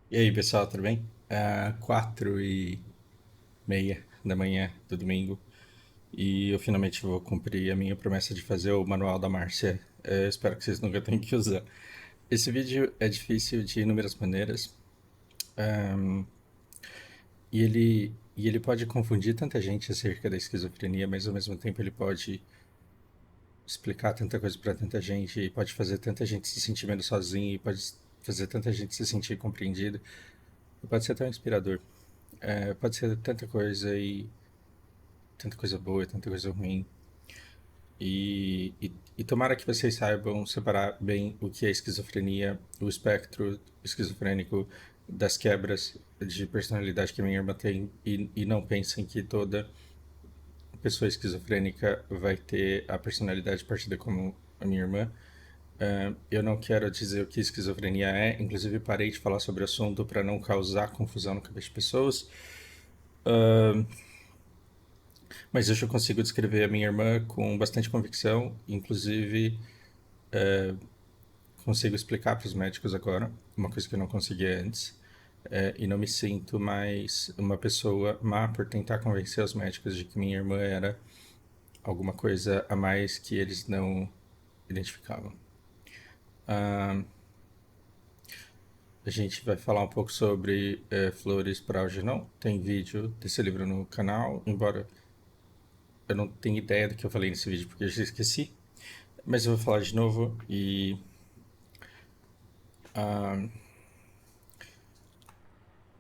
E aí, pessoal, tudo bem? 4:30 da manhã do domingo e eu finalmente vou cumprir a minha promessa de fazer o manual da Márcia. Espero que vocês nunca tenham que usar. Esse vídeo é difícil de inúmeras maneiras, ahm, e ele pode confundir tanta gente acerca da esquizofrenia, mas ao mesmo tempo ele pode explicar tanta coisa para tanta gente e pode fazer tanta gente se sentir menos sozinha e pode fazer tanta gente se sentir compreendida. E pode ser tão inspirador. Pode ser tanta coisa boa, tanta coisa ruim. E tomara que vocês saibam separar bem o que é esquizofrenia, o espectro esquizofrênico das quebras de personalidade que a minha irmã tem e não pensem que toda pessoa esquizofrênica vai ter a personalidade partida como a minha irmã. Eu não quero dizer o que esquizofrenia é, inclusive parei de falar sobre o assunto para não causar confusão na cabeça de pessoas. Uh, Mas hoje eu consigo descrever a minha irmã com bastante convicção, inclusive consigo explicar para os médicos agora, uma coisa que eu não conseguia antes, e não me sinto mais uma pessoa má por tentar convencer os médicos de que minha irmã era alguma coisa a mais que eles não identificavam. Ah, a gente vai falar um pouco sobre flores para algernon. Tem vídeo desse livro no canal, embora eu não tenha ideia do que eu falei nesse vídeo porque eu já esqueci. Mas eu vou falar de novo ah,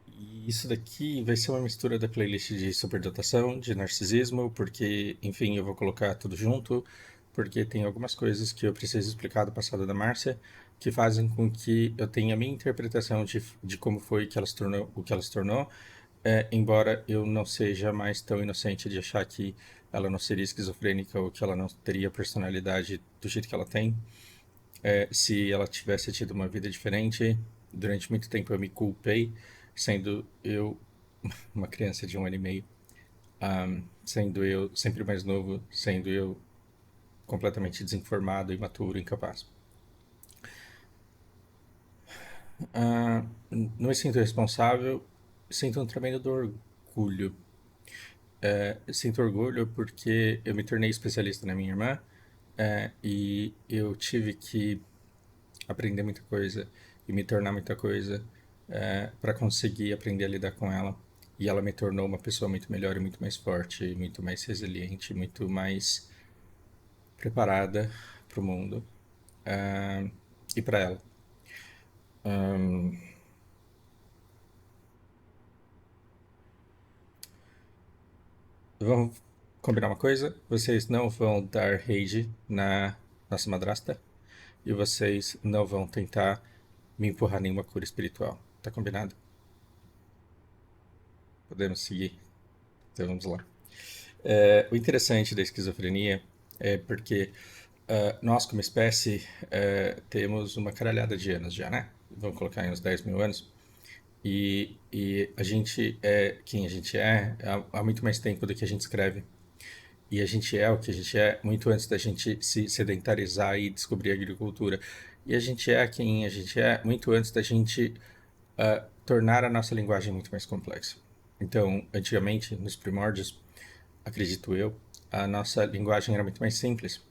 e isso daqui vai ser uma mistura da playlist de superdotação, de narcisismo, porque, enfim, eu vou colocar tudo junto, porque tem algumas coisas que eu preciso explicar do passado da Márcia, que fazem com que eu tenha a minha interpretação de como foi que ela se tornou o que ela se tornou, embora eu não seja mais tão inocente de achar que ela não seria esquizofrênica ou que ela não teria personalidade do jeito que ela tem. Se ela tivesse tido uma vida diferente, durante muito tempo eu me culpei, sendo eu uma criança de 1 ano e meio, sendo eu sempre mais novo, sendo eu completamente desinformado, imaturo, incapaz. Não me sinto responsável, sinto um tremendo orgulho. Sinto orgulho porque eu me tornei especialista na minha irmã, e eu tive que aprender muita coisa e me tornar muita coisa para conseguir aprender a lidar com ela. E ela me tornou uma pessoa muito melhor e muito mais forte, muito mais resiliente, muito mais preparada para o mundo e para ela. Vamos combinar uma coisa? Vocês não vão dar rage na nossa madrasta e vocês não vão tentar me empurrar nenhuma cura espiritual. Tá combinado? Podemos seguir? Então vamos lá. O interessante da esquizofrenia é porque nós, como espécie, temos uma caralhada de anos já, né? Vamos colocar em uns 10 mil anos. E a gente é quem a gente é há muito mais tempo do que a gente escreve. E a gente é o que a gente é muito antes da gente se sedentarizar e descobrir a agricultura. E a gente é quem a gente é muito antes da gente tornar a nossa linguagem muito mais complexa. Então, antigamente, nos primórdios, acredito eu, a nossa linguagem era muito mais simples.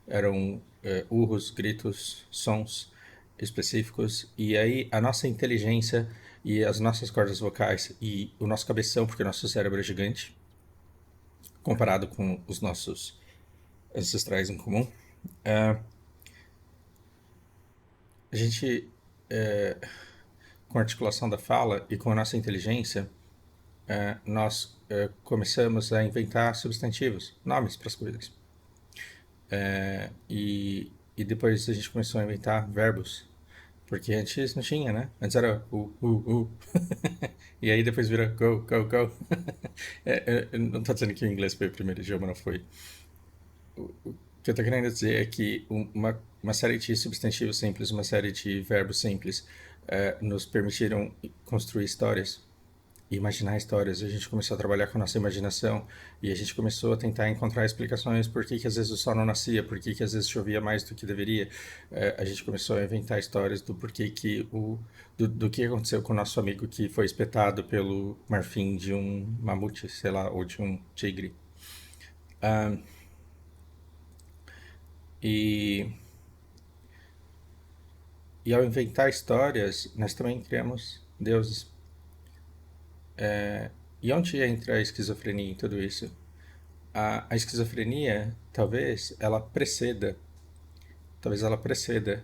Eram urros, gritos, sons específicos, e aí a nossa inteligência e as nossas cordas vocais e o nosso cabeção, porque o nosso cérebro é gigante, comparado com os nossos ancestrais em comum, a gente, com a articulação da fala e com a nossa inteligência, nós começamos a inventar substantivos, nomes para as coisas. E depois a gente começou a inventar verbos. Porque antes não tinha, né? Antes era o. E aí depois vira go, go, go. Eu não tô dizendo que o inglês foi o primeiro idioma, não foi. O que eu tô querendo dizer é que uma série de substantivos simples, uma série de verbos simples nos permitiram construir histórias. imaginar histórias. A gente começou a trabalhar com a nossa imaginação e a gente começou a tentar encontrar explicações por que às vezes o sol não nascia, por que às vezes chovia mais do que deveria. A gente começou a inventar histórias do porquê que do que aconteceu com o nosso amigo que foi espetado pelo marfim de um mamute, sei lá, ou de um tigre. Ah, e, e ao inventar histórias, nós também criamos deuses. E onde entra a esquizofrenia em tudo isso? A esquizofrenia, talvez ela preceda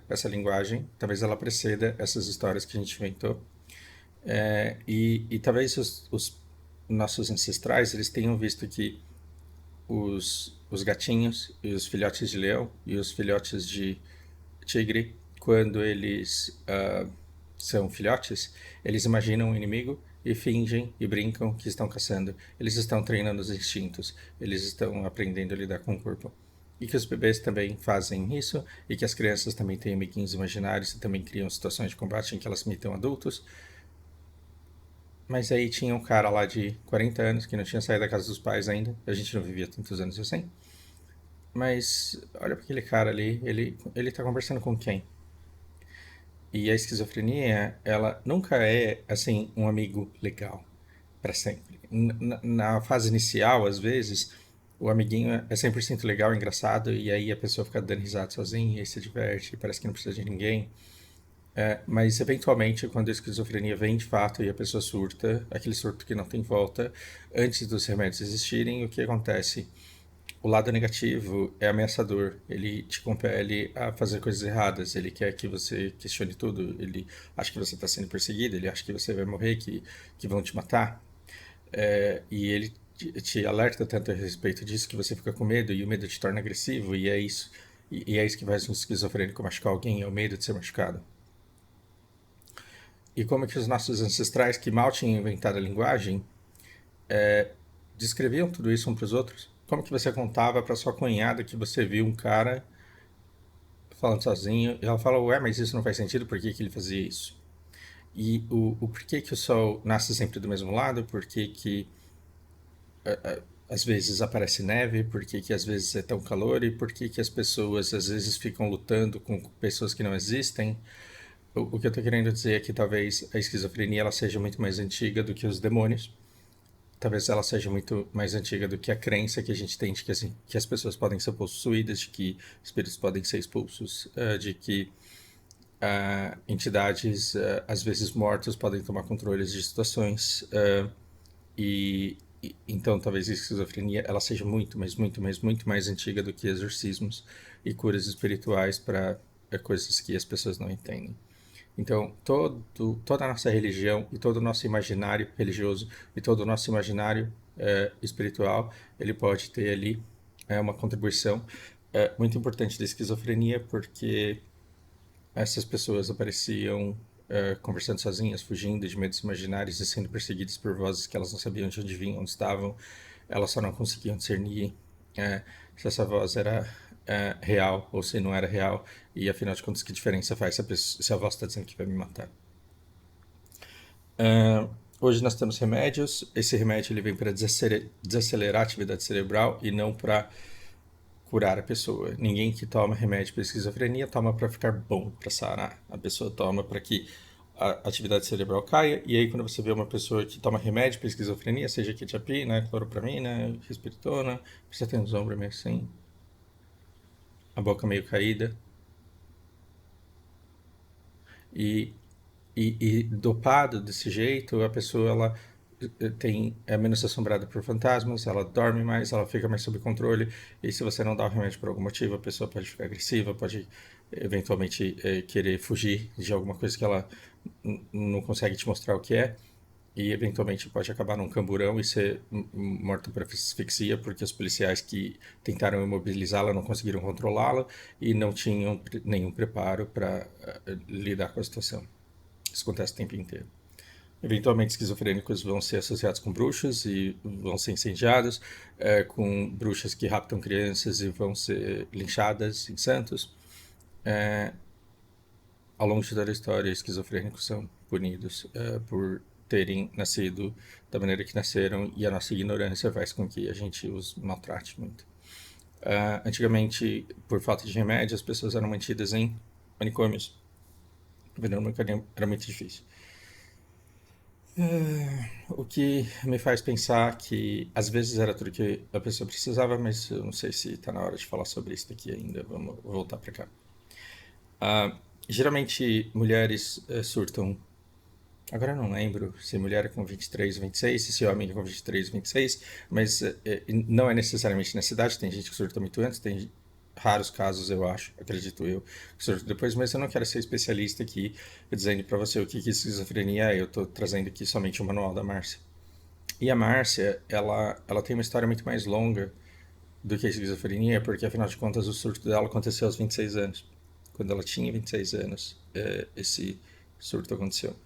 essa linguagem, talvez ela preceda essas histórias que a gente inventou. E talvez os nossos ancestrais eles tenham visto que os gatinhos e os filhotes de leão e os filhotes de tigre, quando eles são filhotes, eles imaginam um inimigo e fingem e brincam que estão caçando. Eles estão treinando os instintos, eles estão aprendendo a lidar com o corpo. E que os bebês também fazem isso, e que as crianças também têm amiguinhos imaginários e também criam situações de combate em que elas imitam adultos. Mas aí tinha um cara lá de 40 anos que não tinha saído da casa dos pais ainda. A gente não vivia tantos anos assim. Mas olha para aquele cara ali, ele tá conversando com quem? E a esquizofrenia, ela nunca é, assim, um amigo legal para sempre. Na fase inicial, às vezes, o amiguinho é 100% legal, engraçado, e aí a pessoa fica dando risada sozinha, e aí se diverte, parece que não precisa de ninguém. Mas, eventualmente, quando a esquizofrenia vem de fato e a pessoa surta, aquele surto que não tem volta, antes dos remédios existirem, o que acontece? O lado negativo é ameaçador. Ele te compele a fazer coisas erradas. Ele quer que você questione tudo. Ele acha que você está sendo perseguido. Ele acha que você vai morrer, que vão te matar. E ele te alerta tanto a respeito disso que você fica com medo e o medo te torna agressivo. E é isso. E é isso que faz um esquizofrênico machucar alguém, é o medo de ser machucado. E como que os nossos ancestrais, que mal tinham inventado a linguagem, descreviam tudo isso um para os outros? Como que você contava para sua cunhada que você viu um cara falando sozinho, e ela fala, ué, mas isso não faz sentido, por que que ele fazia isso? E o porquê que o sol nasce sempre do mesmo lado, por que às vezes aparece neve, por que às vezes é tão calor e por que as pessoas às vezes ficam lutando com pessoas que não existem. O que eu estou querendo dizer é que talvez a esquizofrenia ela seja muito mais antiga do que os demônios. Talvez ela seja muito mais antiga do que a crença que a gente tem de que, assim, que as pessoas podem ser possuídas, de que espíritos podem ser expulsos, de que entidades, às vezes mortas, podem tomar controles de situações. Então, talvez a esquizofrenia ela seja muito, mas muito, mas muito mais antiga do que exorcismos e curas espirituais para coisas que as pessoas não entendem. Então, toda a nossa religião e todo o nosso imaginário religioso e todo o nosso imaginário espiritual, ele pode ter ali uma contribuição muito importante da esquizofrenia, porque essas pessoas apareciam conversando sozinhas, fugindo de medos imaginários e sendo perseguidas por vozes que elas não sabiam de onde vinham, onde estavam. Elas só não conseguiam discernir se essa voz era real ou se não era real. E afinal de contas, que diferença faz se a voz está dizendo que vai me matar? Hoje nós temos remédios. Esse remédio ele vem para desacelerar a atividade cerebral e não para curar a pessoa. Ninguém que toma remédio para esquizofrenia toma para ficar bom, para sarar. A pessoa toma para que a atividade cerebral caia. E aí, quando você vê uma pessoa que toma remédio para esquizofrenia, seja quetiapina, cloropramina, risperidona, você tem os ombros meio assim, a boca meio caída. E, e dopado desse jeito, a pessoa ela é menos assombrada por fantasmas, ela dorme mais, ela fica mais sob controle. E se você não dá o remédio por algum motivo, a pessoa pode ficar agressiva, pode eventualmente querer fugir de alguma coisa que ela não consegue te mostrar o que é. E eventualmente pode acabar num camburão e ser morta por asfixia, porque os policiais que tentaram imobilizá-la não conseguiram controlá-la e não tinham nenhum preparo para lidar com a situação. Isso acontece o tempo inteiro. Eventualmente, esquizofrênicos vão ser associados com bruxas e vão ser incendiados, com bruxas que raptam crianças e vão ser linchadas em santos. Ao longo de toda a história, esquizofrênicos são punidos por terem nascido da maneira que nasceram e a nossa ignorância faz com que a gente os maltrate muito. Antigamente, por falta de remédio, as pessoas eram mantidas em manicômios. Era muito difícil. O que me faz pensar que às vezes era tudo que a pessoa precisava, mas eu não sei se está na hora de falar sobre isso daqui ainda. Vamos voltar para cá. Geralmente mulheres surtam. Agora eu não lembro se mulher é com 23, 26, se homem é com 23, 26, mas não é necessariamente nessa idade. Tem gente que surta muito antes, tem raros casos, eu acho, acredito eu, que surta depois, mas eu não quero ser especialista aqui dizendo para você o que esquizofrenia é. Eu estou trazendo aqui somente o manual da Márcia. E a Márcia, ela tem uma história muito mais longa do que a esquizofrenia, porque afinal de contas o surto dela aconteceu aos 26 anos. Quando ela tinha 26 anos, esse surto aconteceu.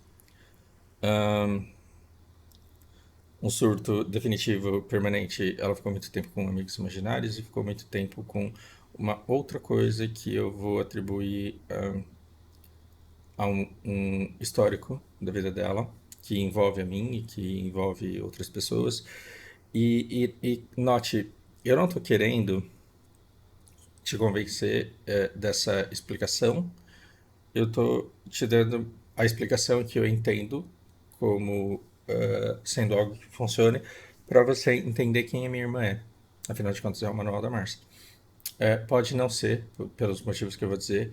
Um surto definitivo, permanente, ela ficou muito tempo com amigos imaginários e ficou muito tempo com uma outra coisa que eu vou atribuir a um histórico da vida dela, que envolve a mim e que envolve outras pessoas. E note, eu não estou querendo te convencer dessa explicação, eu estou te dando a explicação que eu entendo como sendo algo que funcione para você entender quem a minha irmã é. Afinal de contas, é o manual da Márcia. Pode não ser, pelos motivos que eu vou dizer,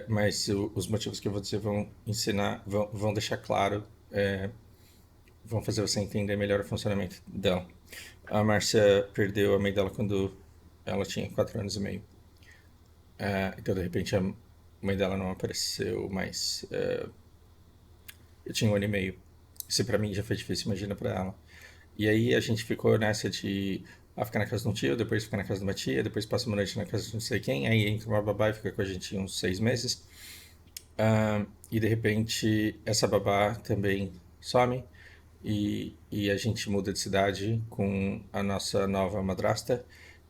mas os motivos que eu vou dizer vão ensinar, vão deixar claro, vão fazer você entender melhor o funcionamento dela. A Márcia perdeu a mãe dela quando ela tinha 4 anos e meio. Então, de repente, a mãe dela não apareceu, mas eu tinha 1 ano e meio. Isso pra mim já foi difícil, imagina pra ela. E aí a gente ficou nessa de ficar na casa de um tio, depois ficar na casa de uma tia, depois passa uma noite na casa de não sei quem, aí entra uma babá e fica com a gente uns 6 meses. E de repente essa babá também some e a gente muda de cidade com a nossa nova madrasta,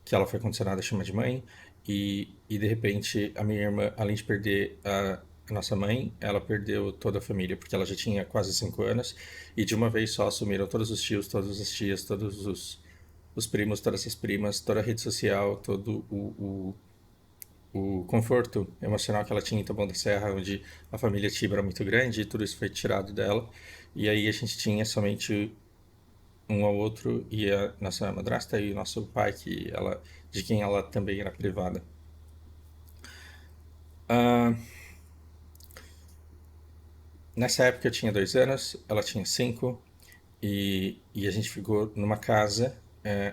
que ela foi condicionada a chamar de mãe. E de repente a minha irmã, além de perder a nossa mãe, ela perdeu toda a família, porque ela já tinha quase 5 anos e de uma vez só assumiram todos os tios, todas as tias, todos os primos, todas as primas, toda a rede social, todo o conforto emocional que ela tinha em Taboão da Serra, onde a família Tiba era muito grande e tudo isso foi tirado dela. E aí a gente tinha somente um ao outro e a nossa madrasta e o nosso pai, de quem ela também era privada. Nessa época eu tinha 2 anos, ela tinha 5 e a gente ficou numa casa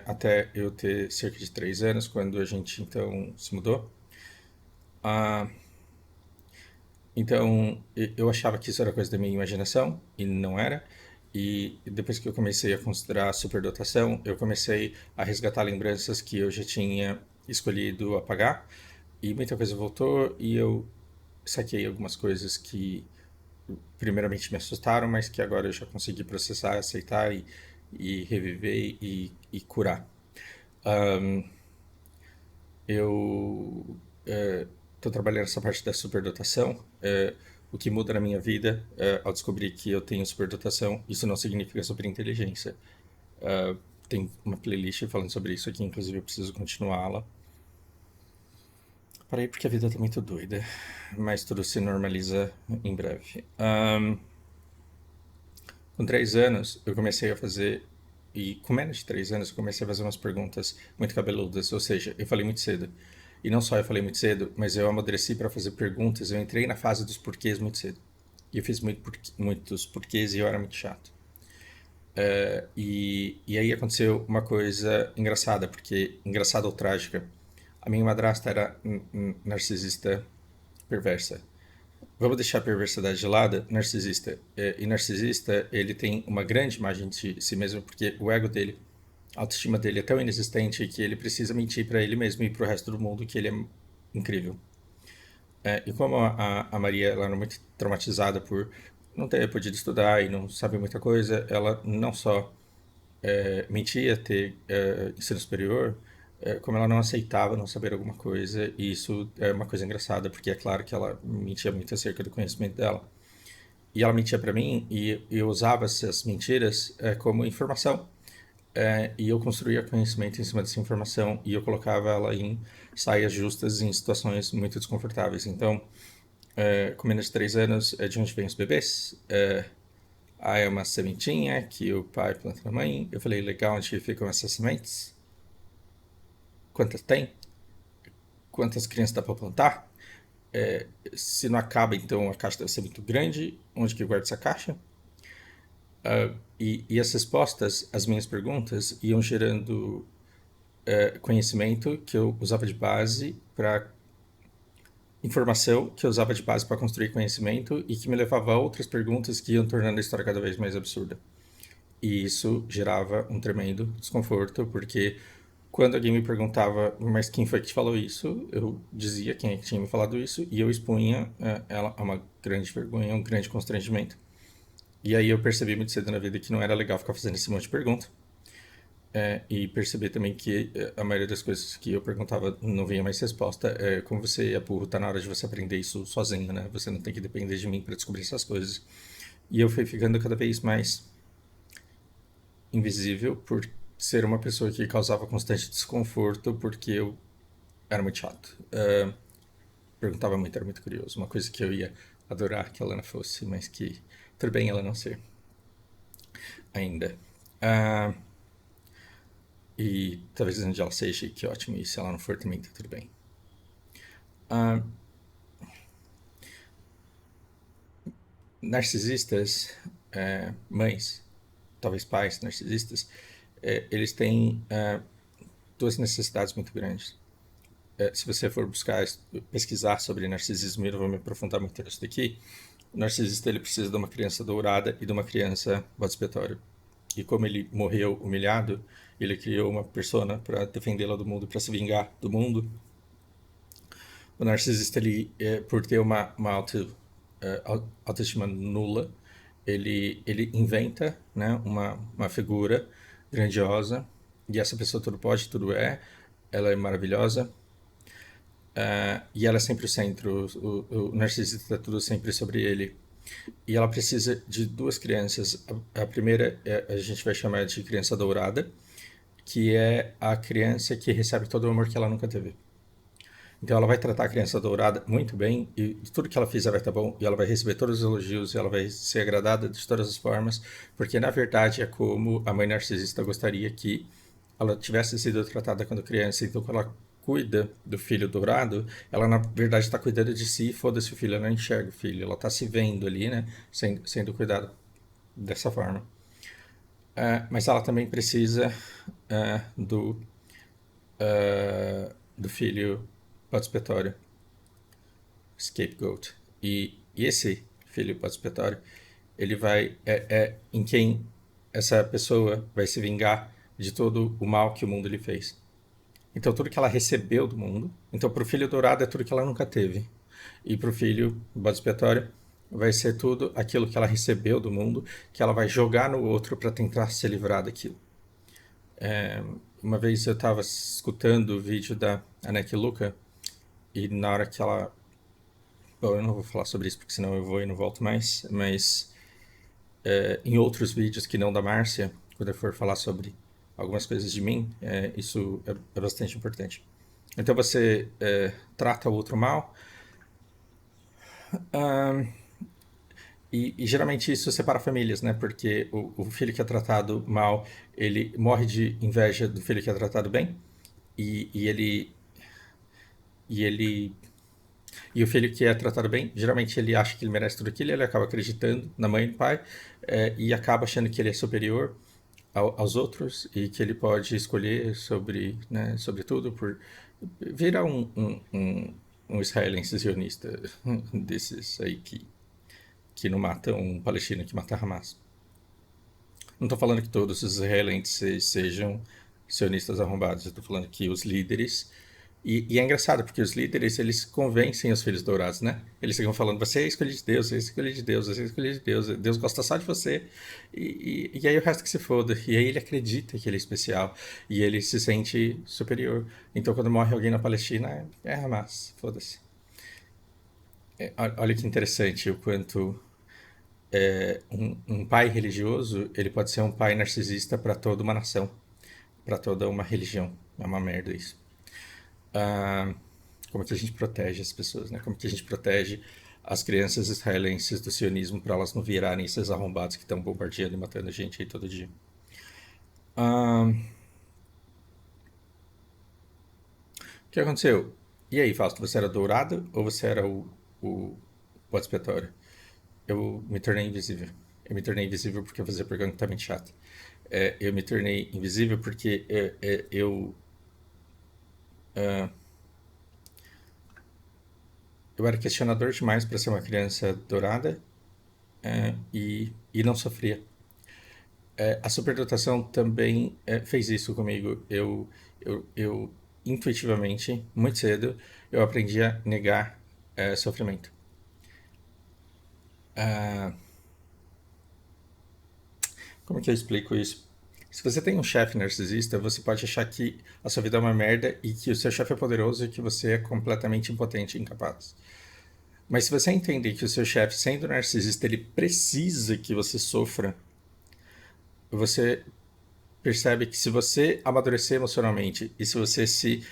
até eu ter cerca de 3 anos, quando a gente então se mudou. Então, eu achava que isso era coisa da minha imaginação e não era. E depois que eu comecei a considerar a superdotação, eu comecei a resgatar lembranças que eu já tinha escolhido apagar. E muita coisa voltou e eu saquei algumas coisas que primeiramente me assustaram, mas que agora eu já consegui processar, aceitar e reviver e curar. Eu estou trabalhando essa parte da superdotação. O que muda na minha vida ao descobrir que eu tenho superdotação, isso não significa superinteligência. Tem uma playlist falando sobre isso aqui, inclusive eu preciso continuá-la. Parei porque a vida está muito doida, mas tudo se normaliza em breve. Com 3 anos, eu comecei a fazer, e com menos de 3 anos, eu comecei a fazer umas perguntas muito cabeludas, ou seja, eu falei muito cedo. E não só eu falei muito cedo, mas eu amadureci para fazer perguntas, eu entrei na fase dos porquês muito cedo. E eu fiz muitos porquês e eu era muito chato. E aí aconteceu uma coisa engraçada, porque engraçada ou trágica. A minha madrasta era narcisista perversa. Vamos deixar a perversidade de lado, narcisista. E narcisista, ele tem uma grande imagem de si mesmo, porque o ego dele, a autoestima dele é tão inexistente que ele precisa mentir para ele mesmo e para o resto do mundo que ele é incrível. E como a Maria ela era muito traumatizada por não ter podido estudar e não saber muita coisa, ela não só mentia ter ensino superior, como ela não aceitava não saber alguma coisa, e isso é uma coisa engraçada, porque é claro que ela mentia muito acerca do conhecimento dela. e ela mentia para mim e eu usava essas mentiras como informação. E eu construía conhecimento em cima dessa informação e eu colocava ela em saias justas em situações muito desconfortáveis. Então, com menos de 3 anos, de onde vêm os bebês? É uma sementinha que o pai planta na mãe. Eu falei, legal, onde ficam essas sementes? Quantas tem? Quantas crianças dá para plantar? Se não acaba, então a caixa deve ser muito grande. Onde que eu guardo essa caixa? E as respostas às minhas perguntas iam gerando conhecimento que eu usava de base para informação que eu usava de base para construir conhecimento e que me levava a outras perguntas que iam tornando a história cada vez mais absurda. E isso gerava um tremendo desconforto, porque quando alguém me perguntava, mas quem foi que te falou isso? Eu dizia quem é que tinha me falado isso e eu expunha ela a uma grande vergonha, um grande constrangimento. E aí eu percebi muito cedo na vida que não era legal ficar fazendo esse monte de pergunta. E perceber também que a maioria das coisas que eu perguntava não vinha mais resposta. Como você é burro, tá na hora de você aprender isso sozinho, né? Você não tem que depender de mim para descobrir essas coisas. E eu fui ficando cada vez mais invisível por ser uma pessoa que causava constante desconforto porque eu era muito chato. Perguntava muito, era muito curioso. Uma coisa que eu ia adorar que a Lana fosse, mas que tudo bem ela não ser ainda. Uh, e talvez onde ela seja, que ótimo, e se ela não for também tá tudo bem. Narcisistas, mães, talvez pais narcisistas, eles têm duas necessidades muito grandes. Se você for buscar pesquisar sobre narcisismo, eu não vou me aprofundar muito nisso daqui. O narcisista ele precisa de uma criança dourada e de uma criança bode expiatório. E como ele morreu humilhado, ele criou uma persona para defendê-la do mundo, para se vingar do mundo. O narcisista, ele, por ter uma autoestima nula, ele inventa, né, uma figura grandiosa, e essa pessoa tudo pode, tudo é, ela é maravilhosa, e ela é sempre o centro, o narcisista está tudo sempre sobre ele. E ela precisa de duas crianças. A primeira a gente vai chamar de criança dourada, que é a criança que recebe todo o amor que ela nunca teve. Então ela vai tratar a criança dourada muito bem e tudo que ela fizer vai estar bom e ela vai receber todos os elogios e ela vai ser agradada de todas as formas, porque na verdade é como a mãe narcisista gostaria que ela tivesse sido tratada quando criança. Então quando ela cuida do filho dourado, ela na verdade está cuidando de si, foda-se o filho, ela não enxerga o filho, ela está se vendo ali, né, sendo cuidada dessa forma. Mas ela também precisa do filho participatório, scapegoat. E esse filho participatório, ele vai em quem essa pessoa vai se vingar de todo o mal que o mundo lhe fez. Então tudo que ela recebeu do mundo, então para o filho dourado é tudo que ela nunca teve, e para o filho bode expiatório vai ser tudo aquilo que ela recebeu do mundo, que ela vai jogar no outro para tentar se livrar daquilo. Uma vez eu estava escutando o vídeo da Anneke Luca e na hora que ela... Bom, eu não vou falar sobre isso porque senão eu vou e não volto mais, mas em outros vídeos que não da Márcia, quando eu for falar sobre algumas coisas de mim, isso é bastante importante. Então você trata o outro mal, e geralmente isso separa famílias, né? Porque o filho que é tratado mal, ele morre de inveja do filho que é tratado bem, e ele e ele e o filho que é tratado bem, geralmente ele acha que ele merece tudo aquilo, ele acaba acreditando na mãe e no pai, e acaba achando que ele é superior aos outros e que ele pode escolher sobre, né, sobre tudo, por virar um israelense sionista desses aí que não matam um palestino, que mata Hamas. Não estou falando que todos os israelenses sejam sionistas arrombados, eu estou falando que os líderes... E é engraçado, porque os líderes, eles convencem os filhos dourados, né? Eles ficam falando, você é escolhido de Deus, você é escolhido de Deus, você é escolhido de Deus, Deus gosta só de você, e aí o resto que se foda. E aí ele acredita que ele é especial, e ele se sente superior. Então quando morre alguém na Palestina, Hamas, foda-se. Olha que interessante o quanto Um pai religioso, ele pode ser um pai narcisista para toda uma nação, para toda uma religião. É uma merda isso. Ah, como que a gente protege as pessoas, né? Como que a gente protege as crianças israelenses do sionismo para elas não virarem esses arrombados que estão bombardeando e matando gente aí todo dia. Ah, o que aconteceu? E aí, Fausto, você era dourado ou você era o bode expiatório? Eu me tornei invisível. Eu me tornei invisível porque eu fazia pergunta totalmente chata. Eu me tornei invisível porque eu era questionador demais para ser uma criança dourada, e não sofria. A superdotação também fez isso comigo. Eu, intuitivamente, muito cedo, eu aprendi a negar sofrimento. Ah, como que eu explico isso? Se você tem um chefe narcisista, você pode achar que a sua vida é uma merda e que o seu chefe é poderoso e que você é completamente impotente e incapaz. Mas se você entender que o seu chefe, sendo narcisista, ele precisa que você sofra, você percebe que se você amadurecer emocionalmente e se você se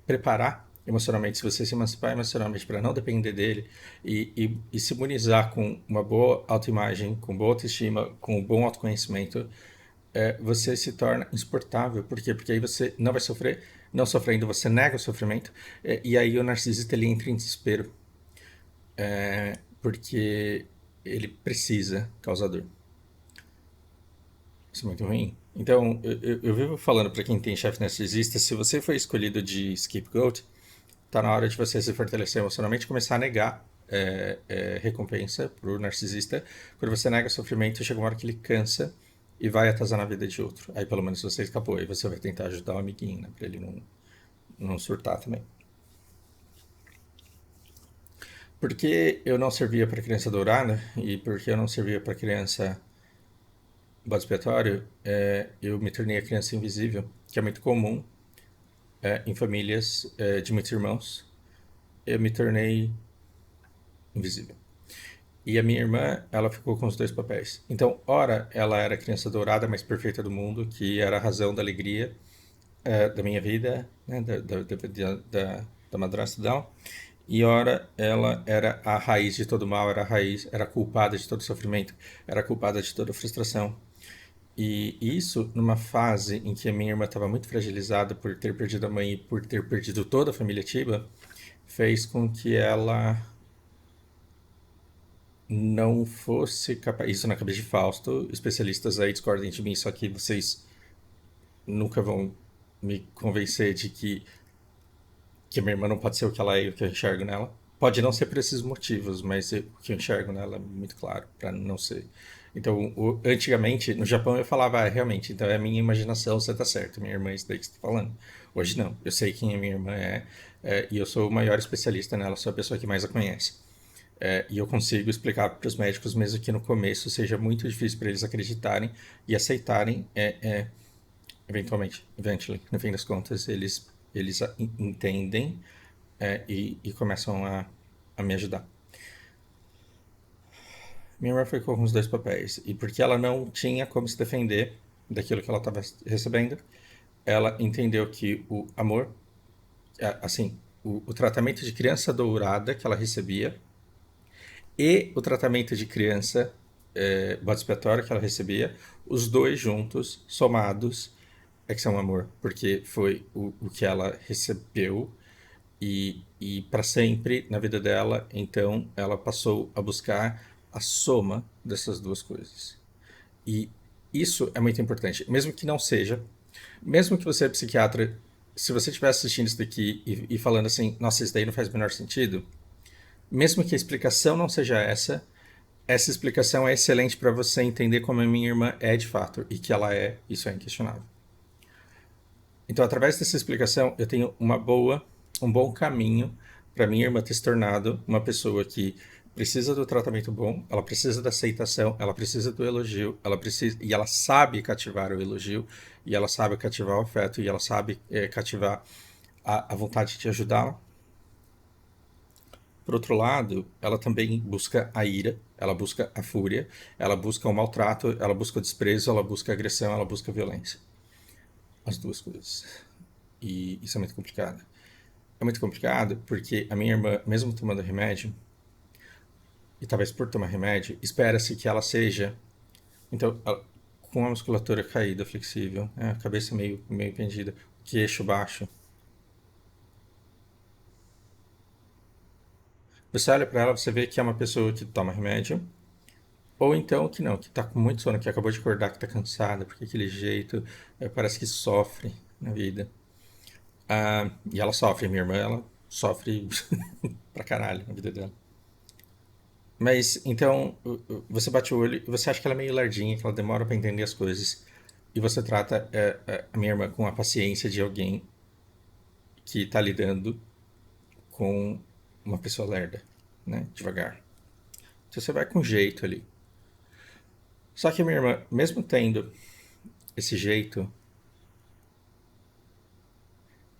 preparar emocionalmente, se você se emancipar emocionalmente para não depender dele e se imunizar com uma boa autoimagem, com boa autoestima, com um bom autoconhecimento, você se torna insuportável. Por quê? Porque aí você não vai sofrer, não sofrendo, você nega o sofrimento, e aí o narcisista ele entra em desespero, porque ele precisa causar dor. Isso é muito ruim. Então, eu vivo falando para quem tem chefe narcisista, se você foi escolhido de scapegoat, tá na hora de você se fortalecer emocionalmente e começar a negar recompensa pro narcisista. Quando você nega sofrimento, chega uma hora que ele cansa e vai atazanar a vida de outro. Aí pelo menos você escapou. Aí você vai tentar ajudar o amiguinho, né? Pra ele não surtar também. Porque eu não servia para criança dourada e porque eu não servia para criança bode expiatório, eu me tornei a criança invisível, que é muito comum em famílias de muitos irmãos. Eu me tornei invisível. E a minha irmã, ela ficou com os dois papéis. Então, ora, ela era a criança dourada mais perfeita do mundo, que era a razão da alegria da minha vida, né, da madrasta dela. E ora, ela era a raiz de todo mal, era a raiz, era a culpada de todo sofrimento, era a culpada de toda frustração. E isso, numa fase em que a minha irmã estava muito fragilizada por ter perdido a mãe e por ter perdido toda a família Tiba, fez com que ela não fosse capaz. Isso na cabeça de Fausto, especialistas aí discordem de mim, só que vocês nunca vão me convencer de que a minha irmã não pode ser o que ela é e o que eu enxergo nela. Pode não ser por esses motivos, mas o que eu enxergo nela é muito claro, para não ser. Então, antigamente, no Japão eu falava, realmente, então é a minha imaginação, você tá certo, minha irmã é isso daí que você tá falando. Hoje não, eu sei quem a minha irmã e eu sou o maior especialista nela, sou a pessoa que mais a conhece. E eu consigo explicar para os médicos, mesmo que no começo seja muito difícil para eles acreditarem e aceitarem, eventually, no fim das contas, eles entendem e começam a me ajudar. Minha irmã ficou com os dois papéis, e porque ela não tinha como se defender daquilo que ela estava recebendo, ela entendeu que o amor, assim, o tratamento de criança dourada que ela recebia e o tratamento de criança bode expiatório que ela recebia, os dois juntos, somados, é que são amor, porque foi o que ela recebeu e para sempre na vida dela, então ela passou a buscar a soma dessas duas coisas. E isso é muito importante, mesmo que não seja, mesmo que você é psiquiatra, se você estiver assistindo isso daqui e falando assim, nossa, isso daí não faz o menor sentido, mesmo que a explicação não seja essa explicação é excelente para você entender como a minha irmã é de fato e que ela é, isso é inquestionável. Então, através dessa explicação, eu tenho um bom caminho para minha irmã ter se tornado uma pessoa que precisa do tratamento bom, ela precisa da aceitação, ela precisa do elogio, ela precisa e ela sabe cativar o elogio, e ela sabe cativar o afeto, e ela sabe cativar a vontade de ajudá-la. Por outro lado, ela também busca a ira, ela busca a fúria, ela busca o maltrato, ela busca o desprezo, ela busca a agressão, ela busca a violência. As duas coisas. E isso é muito complicado. É muito complicado porque a minha irmã, mesmo tomando remédio, e talvez por tomar remédio, espera-se que ela seja. Então, com a musculatura caída, flexível, a cabeça meio pendida, queixo baixo. Você olha para ela, você vê que é uma pessoa que toma remédio, ou então que não, que tá com muito sono, que acabou de acordar, que tá cansada, porque aquele jeito parece que sofre na vida. E ela sofre, minha irmã, ela sofre pra caralho na vida dela. Mas então, você bate o olho e você acha que ela é meio lardinha, que ela demora pra entender as coisas. E você trata a minha irmã com a paciência de alguém que tá lidando com uma pessoa lerda, né? Devagar. Então você vai com jeito ali. Só que a minha irmã, mesmo tendo esse jeito,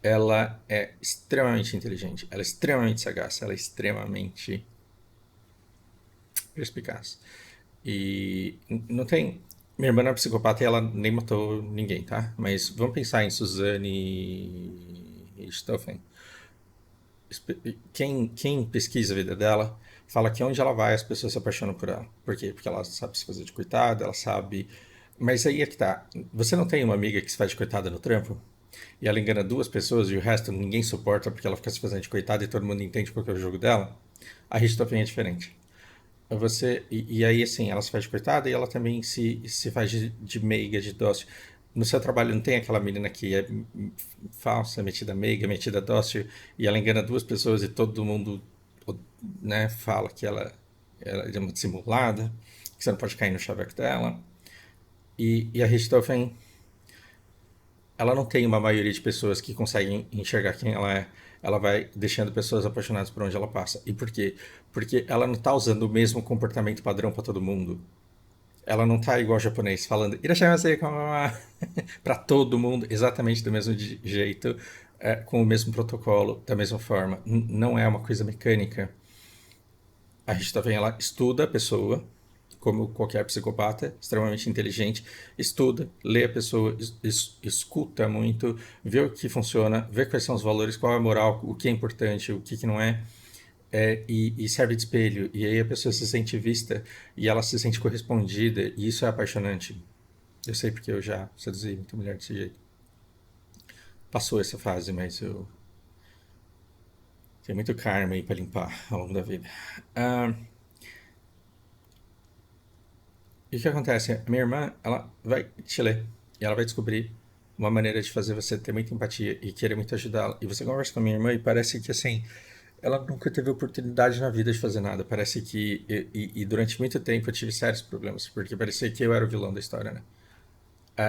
ela é extremamente inteligente, ela é extremamente sagaz, ela é extremamente perspicaz. E não tem. Minha irmã não é psicopata e ela nem matou ninguém, tá? Mas vamos pensar em Suzanne Richthofen. Quem pesquisa a vida dela fala que onde ela vai as pessoas se apaixonam por ela. Por quê? Porque ela sabe se fazer de coitada, ela sabe. Mas aí é que tá. Você não tem uma amiga que se faz de coitada no trampo? E ela engana duas pessoas e o resto ninguém suporta porque ela fica se fazendo de coitada e todo mundo entende qual que é o jogo dela? A Richthofen é diferente. E aí, assim, ela se faz de coitada e ela também se faz de meiga, de dócil. No seu trabalho não tem aquela menina que é falsa, metida meiga, metida dócil, e ela engana duas pessoas e todo mundo, né, fala que ela é uma dissimulada, que você não pode cair no chaveco dela. E a Richthofen, ela não tem uma maioria de pessoas que conseguem enxergar quem ela é. Ela vai deixando pessoas apaixonadas por onde ela passa. E por quê? Porque ela não tá usando o mesmo comportamento padrão para todo mundo. Ela não tá igual ao japonês, falando irashaimase para todo mundo, exatamente do mesmo jeito, com o mesmo protocolo, da mesma forma. Não é uma coisa mecânica. A gente tá vendo, ela estuda a pessoa, como qualquer psicopata, extremamente inteligente, estuda, lê a pessoa, escuta muito, vê o que funciona, vê quais são os valores, qual é a moral, o que é importante, o que não é, e serve de espelho. E aí a pessoa se sente vista e ela se sente correspondida, e isso é apaixonante. Eu sei porque eu já seduzi muita mulher desse jeito. Passou essa fase, mas eu tenho muito karma aí pra limpar ao longo da vida. Ah, e o que acontece? A minha irmã, ela vai te ler e ela vai descobrir uma maneira de fazer você ter muita empatia e querer muito ajudá-la. E você conversa com a minha irmã e parece que, assim, ela nunca teve oportunidade na vida de fazer nada. Parece que. E durante muito tempo eu tive sérios problemas, porque parecia que eu era o vilão da história, né?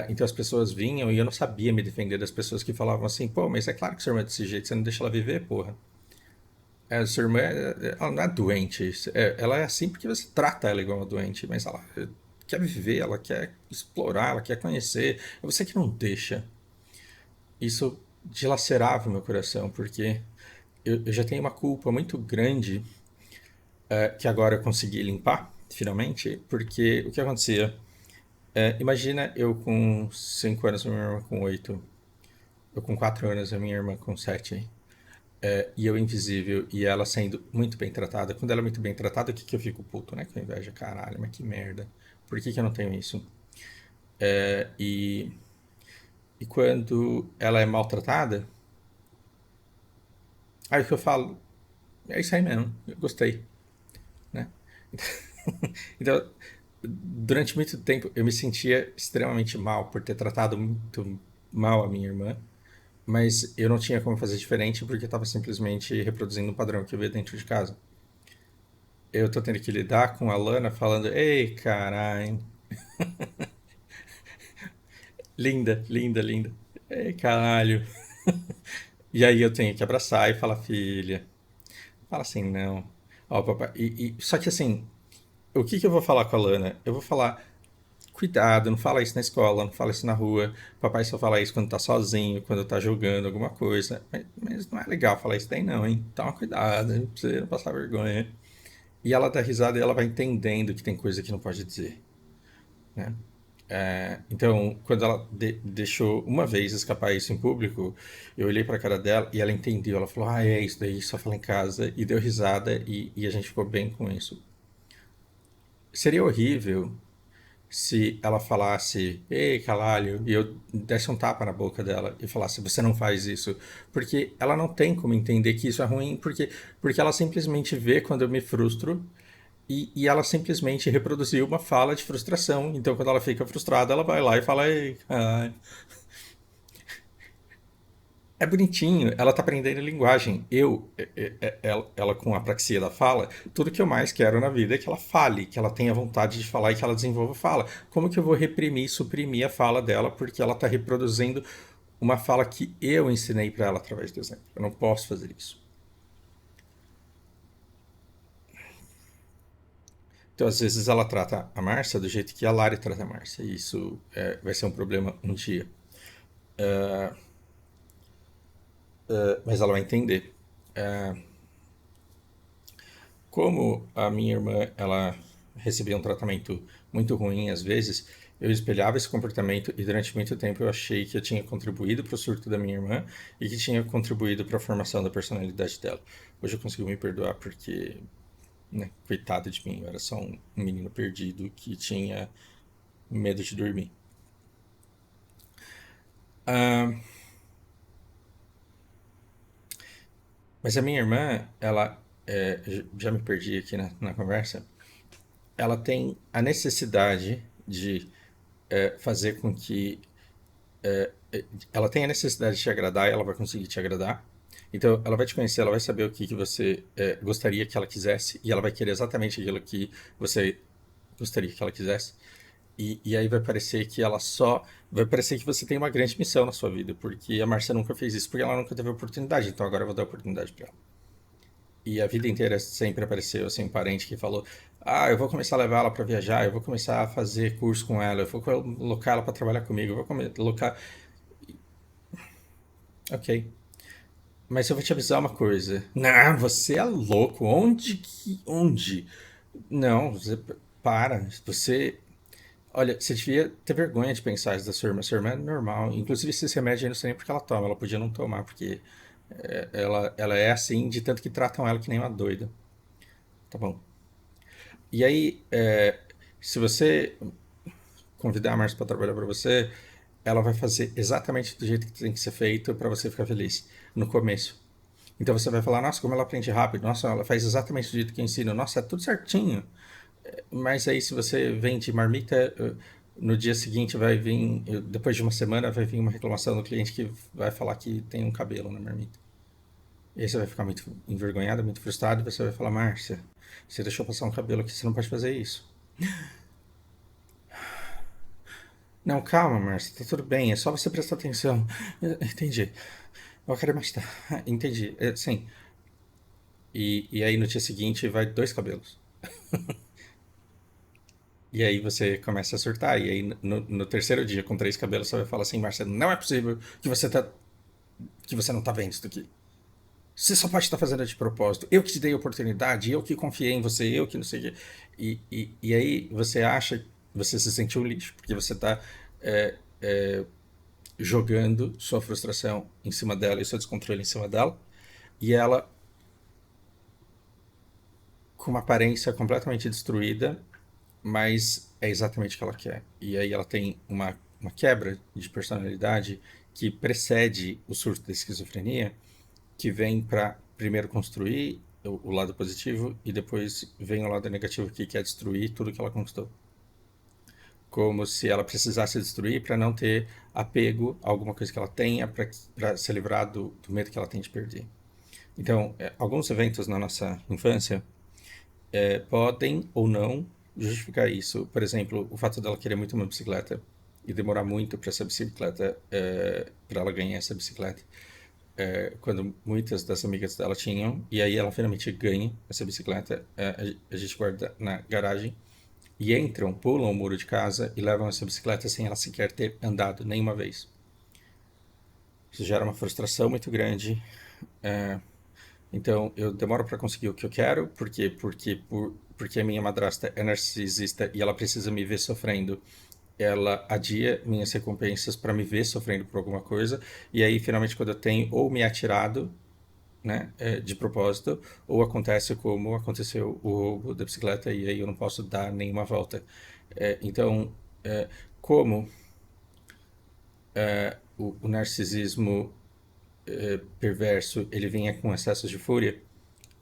Então as pessoas vinham e eu não sabia me defender das pessoas que falavam assim: pô, mas é claro que sua irmã é desse jeito, você não deixa ela viver, porra. Sua irmã, ela não é doente. Ela é assim porque você trata ela igual uma doente, mas ela quer viver, ela quer explorar, ela quer conhecer. É você que não deixa. Isso dilacerava o meu coração, porque eu já tenho uma culpa muito grande que agora eu consegui limpar, finalmente, porque o que acontecia? Imagina eu com 5 anos, a minha irmã com 8, eu com 4 anos, a minha irmã com 7, e eu invisível, e ela sendo muito bem tratada. Quando ela é muito bem tratada, o que que eu fico puto, né? Com inveja, caralho, mas que merda. Por que que eu não tenho isso? É, e, e quando ela é maltratada, aí o que eu falo, é isso aí mesmo, eu gostei, né? Então, durante muito tempo, eu me sentia extremamente mal por ter tratado muito mal a minha irmã, mas eu não tinha como fazer diferente porque eu estava simplesmente reproduzindo um padrão que eu via dentro de casa. Eu tô tendo que lidar com a Lana falando, ei, caralho, linda, linda, linda, ei, caralho. E aí eu tenho que abraçar e falar, filha, fala assim, não. Ó, papai. Só que assim, o que que eu vou falar com a Lana? Eu vou falar, cuidado, não fala isso na escola, não fala isso na rua. Papai só fala isso quando tá sozinho, quando tá jogando alguma coisa. Mas não é legal falar isso daí não, hein? Toma cuidado, hein, pra você não passar vergonha. E ela dá risada e ela vai entendendo que tem coisa que não pode dizer, né? Então, quando ela deixou uma vez escapar isso em público, eu olhei pra cara dela e ela entendeu. Ela falou: Ah, é isso daí, só fala em casa. E deu risada e a gente ficou bem com isso. Seria horrível se ela falasse, ei, caralho, e eu desse um tapa na boca dela e falasse, você não faz isso. Porque ela não tem como entender que isso é ruim, porque ela simplesmente vê quando eu me frustro e ela simplesmente reproduziu uma fala de frustração. Então, quando ela fica frustrada, ela vai lá e fala, ei, caralho. É bonitinho, ela tá aprendendo linguagem. Ela com a apraxia da fala, tudo que eu mais quero na vida é que ela fale, que ela tenha vontade de falar e que ela desenvolva fala. Como que eu vou reprimir, suprimir a fala dela porque ela tá reproduzindo uma fala que eu ensinei para ela através do exemplo? Eu não posso fazer isso. Então, às vezes, ela trata a Márcia do jeito que a Lari trata a Márcia. E isso vai ser um problema um dia. Mas ela vai entender. Como a minha irmã, ela recebia um tratamento muito ruim às vezes, eu espelhava esse comportamento e durante muito tempo eu achei que eu tinha contribuído para o surto da minha irmã e que tinha contribuído para a formação da personalidade dela. Hoje eu consigo me perdoar porque, né, coitado de mim, eu era só um menino perdido que tinha medo de dormir. Ah, mas a minha irmã, ela, já me perdi aqui na conversa, ela tem a necessidade de fazer com que ela tem a necessidade de te agradar e ela vai conseguir te agradar. Então, ela vai te conhecer, ela vai saber o que você gostaria que ela quisesse e ela vai querer exatamente aquilo que você gostaria que ela quisesse. E aí vai parecer que ela só. Vai parecer que você tem uma grande missão na sua vida, porque a Márcia nunca fez isso, porque ela nunca teve oportunidade. Então agora eu vou dar oportunidade para ela. E a vida inteira sempre apareceu assim, um parente que falou: Ah, eu vou começar a levar ela para viajar, eu vou começar a fazer curso com ela, eu vou colocar ela para trabalhar comigo, eu vou colocar. Ok. Mas eu vou te avisar uma coisa. Não, você é louco. Onde que. Onde? Não, você. Para. Você. Olha, você devia ter vergonha de pensar isso da sua irmã. Sua irmã é normal. Inclusive, esses remédios eu não sei nem porque ela toma. Ela podia não tomar, porque ela é assim, de tanto que tratam ela que nem uma doida. Tá bom. E aí, se você convidar a Márcia para trabalhar para você, ela vai fazer exatamente do jeito que tem que ser feito para você ficar feliz no começo. Então você vai falar, nossa, como ela aprende rápido, nossa, ela faz exatamente do jeito que eu ensino, nossa, é tudo certinho. Mas aí se você vende marmita, no dia seguinte vai vir, depois de uma semana, vai vir uma reclamação do cliente que vai falar que tem um cabelo na marmita. E aí você vai ficar muito envergonhado, muito frustrado, e você vai falar, Márcia, você deixou passar um cabelo aqui, você não pode fazer isso. Não, calma, Márcia, tá tudo bem, é só você prestar atenção. Entendi. Eu quero mais. Entendi. Sim. E aí no dia seguinte vai dois cabelos. E aí você começa a surtar. E aí no terceiro dia, com três cabelos, você vai falar assim, Marcelo, não é possível que você não tá vendo isso daqui. Você só pode estar fazendo de propósito. Eu que te dei a oportunidade, eu que confiei em você, eu que não sei o quê. E aí você acha, você se sente um lixo, porque você tá é, é, jogando sua frustração em cima dela e seu descontrole em cima dela. E ela, com uma aparência completamente destruída, mas é exatamente o que ela quer. E aí ela tem uma quebra de personalidade que precede o surto da esquizofrenia, que vem para primeiro construir o lado positivo e depois vem o lado negativo que quer destruir tudo que ela conquistou. Como se ela precisasse destruir para não ter apego a alguma coisa que ela tenha, para se livrar do medo que ela tem de perder. Então, alguns eventos na nossa infância podem ou não justificar isso. Por exemplo, o fato dela querer muito uma bicicleta e demorar muito para essa bicicleta, para ela ganhar essa bicicleta, quando muitas das amigas dela tinham, e aí ela finalmente ganha essa bicicleta, a gente guarda na garagem e entram, pulam o muro de casa e levam essa bicicleta sem ela sequer ter andado nenhuma vez. Isso gera uma frustração muito grande. É, então eu demoro para conseguir o que eu quero, porque a minha madrasta é narcisista e ela precisa me ver sofrendo. Ela adia minhas recompensas para me ver sofrendo por alguma coisa, e aí finalmente quando eu tenho ou me é atirado, né, de propósito, ou acontece como aconteceu o roubo da bicicleta e aí eu não posso dar nenhuma volta. Então, como o narcisismo perverso ele vinha com excessos de fúria,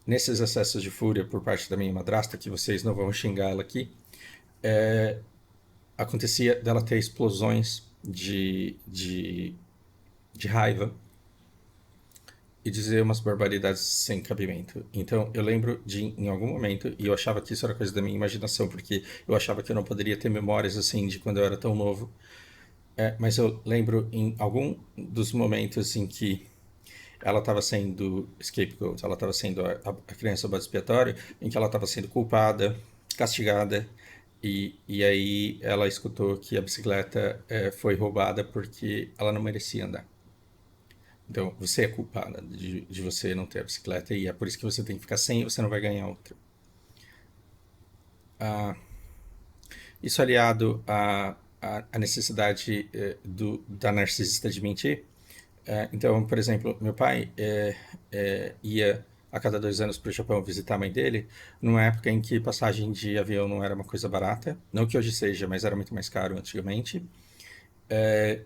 nesses excessos de fúria por parte da minha madrasta, que vocês não vão xingar ela aqui, acontecia dela ter explosões de raiva e dizer umas barbaridades sem cabimento. Então eu lembro de, em algum momento, e eu achava que isso era coisa da minha imaginação, porque eu achava que eu não poderia ter memórias assim de quando eu era tão novo. Mas eu lembro em algum dos momentos em que ela estava sendo scapegoat, ela estava sendo a criança bode expiatório, em que ela estava sendo culpada, castigada, e aí ela escutou que a bicicleta foi roubada porque ela não merecia andar. Então, você é culpada de você não ter a bicicleta e é por isso que você tem que ficar sem e você não vai ganhar outra. Isso aliado à necessidade da narcisista de mentir. Então, por exemplo, meu pai ia a cada 2 anos para o Japão visitar a mãe dele, numa época em que passagem de avião não era uma coisa barata, não que hoje seja, mas era muito mais caro antigamente,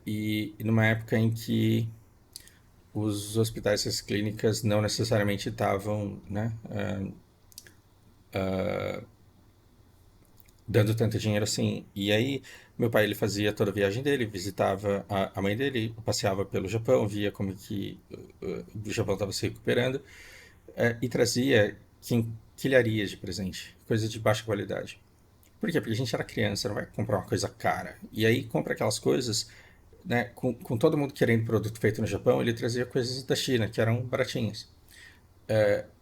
e numa época em que os hospitais e as clínicas não necessariamente estavam, né, dando tanto dinheiro assim. E aí, meu pai ele fazia toda a viagem dele, visitava a mãe dele, passeava pelo Japão, via como que o Japão estava se recuperando, e trazia quinquilharias de presente, coisa de baixa qualidade. Por quê? Porque a gente era criança, não vai comprar uma coisa cara. E aí compra aquelas coisas, né, com todo mundo querendo produto feito no Japão, ele trazia coisas da China, que eram baratinhas.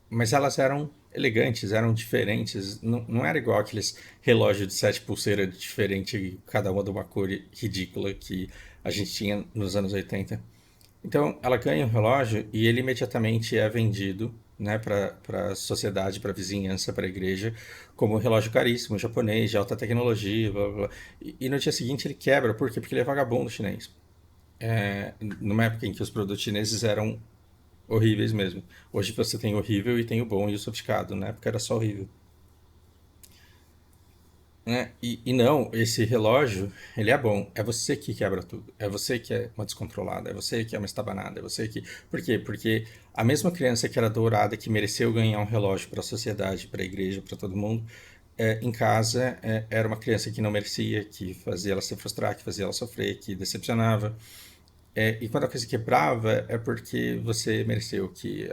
Mas elas eram elegantes, eram diferentes. Não, não era igual aqueles relógios de 7 pulseiras diferente, cada uma de uma cor ridícula que a gente tinha nos anos 80. Então, ela ganha um relógio e ele imediatamente é vendido, né, para a sociedade, para a vizinhança, para a igreja, como um relógio caríssimo, japonês, de alta tecnologia, blá, blá, blá. E no dia seguinte ele quebra, por quê? Porque ele é vagabundo chinês. Numa época em que os produtos chineses eram horríveis mesmo. Hoje você tem o horrível e tem o bom e o sofisticado. Na época era só horrível. Né? E não, esse relógio, ele é bom. É você que quebra tudo. É você que é uma descontrolada. É você que é uma estabanada. É você que... Por quê? Porque a mesma criança que era dourada, que mereceu ganhar um relógio para a sociedade, para a igreja, para todo mundo, em casa era uma criança que não merecia, que fazia ela se frustrar, que fazia ela sofrer, que decepcionava. E quando a coisa quebrava, é porque você mereceu que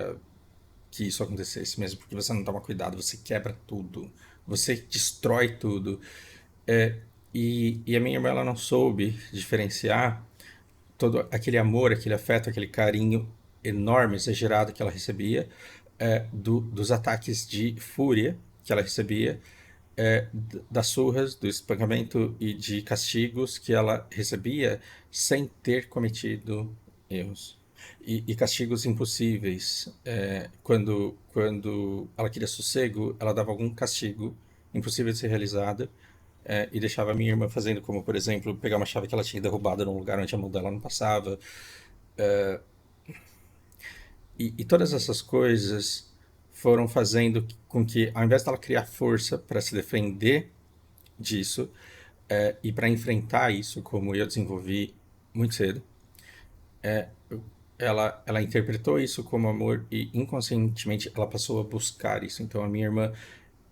isso acontecesse mesmo, porque você não toma cuidado, você quebra tudo, você destrói tudo. É, e a minha irmã ela não soube diferenciar todo aquele amor, aquele afeto, aquele carinho enorme, exagerado que ela recebia, dos ataques de fúria que ela recebia, das surras, do espancamento e de castigos que ela recebia sem ter cometido erros. E castigos impossíveis. Quando ela queria sossego, ela dava algum castigo impossível de ser realizado, e deixava a minha irmã fazendo, como por exemplo, pegar uma chave que ela tinha derrubado num lugar onde a mão dela não passava. E todas essas coisas foram fazendo com que, ao invés dela criar força para se defender disso, e para enfrentar isso, como eu desenvolvi muito cedo, ela interpretou isso como amor e inconscientemente ela passou a buscar isso. Então a minha irmã,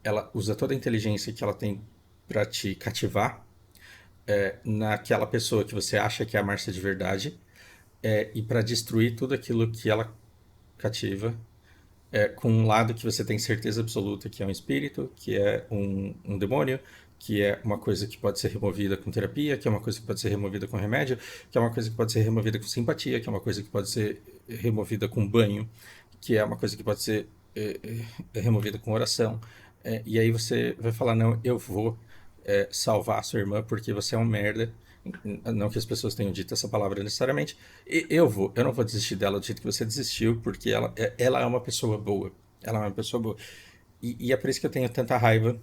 ela usa toda a inteligência que ela tem para te cativar, naquela pessoa que você acha que é a Márcia de verdade, e para destruir tudo aquilo que ela cativa, com um lado que você tem certeza absoluta que é um espírito, que é um demônio, que é uma coisa que pode ser removida com terapia, que é uma coisa que pode ser removida com remédio, que é uma coisa que pode ser removida com simpatia, que é uma coisa que pode ser removida com banho, que é uma coisa que pode ser removida com oração. E aí você vai falar, não, eu vou salvar a sua irmã porque você é um merda. Não que as pessoas tenham dito essa palavra necessariamente. Eu não vou desistir dela do jeito que você desistiu, porque ela é uma pessoa boa. Ela é uma pessoa boa. E é por isso que eu tenho tanta raiva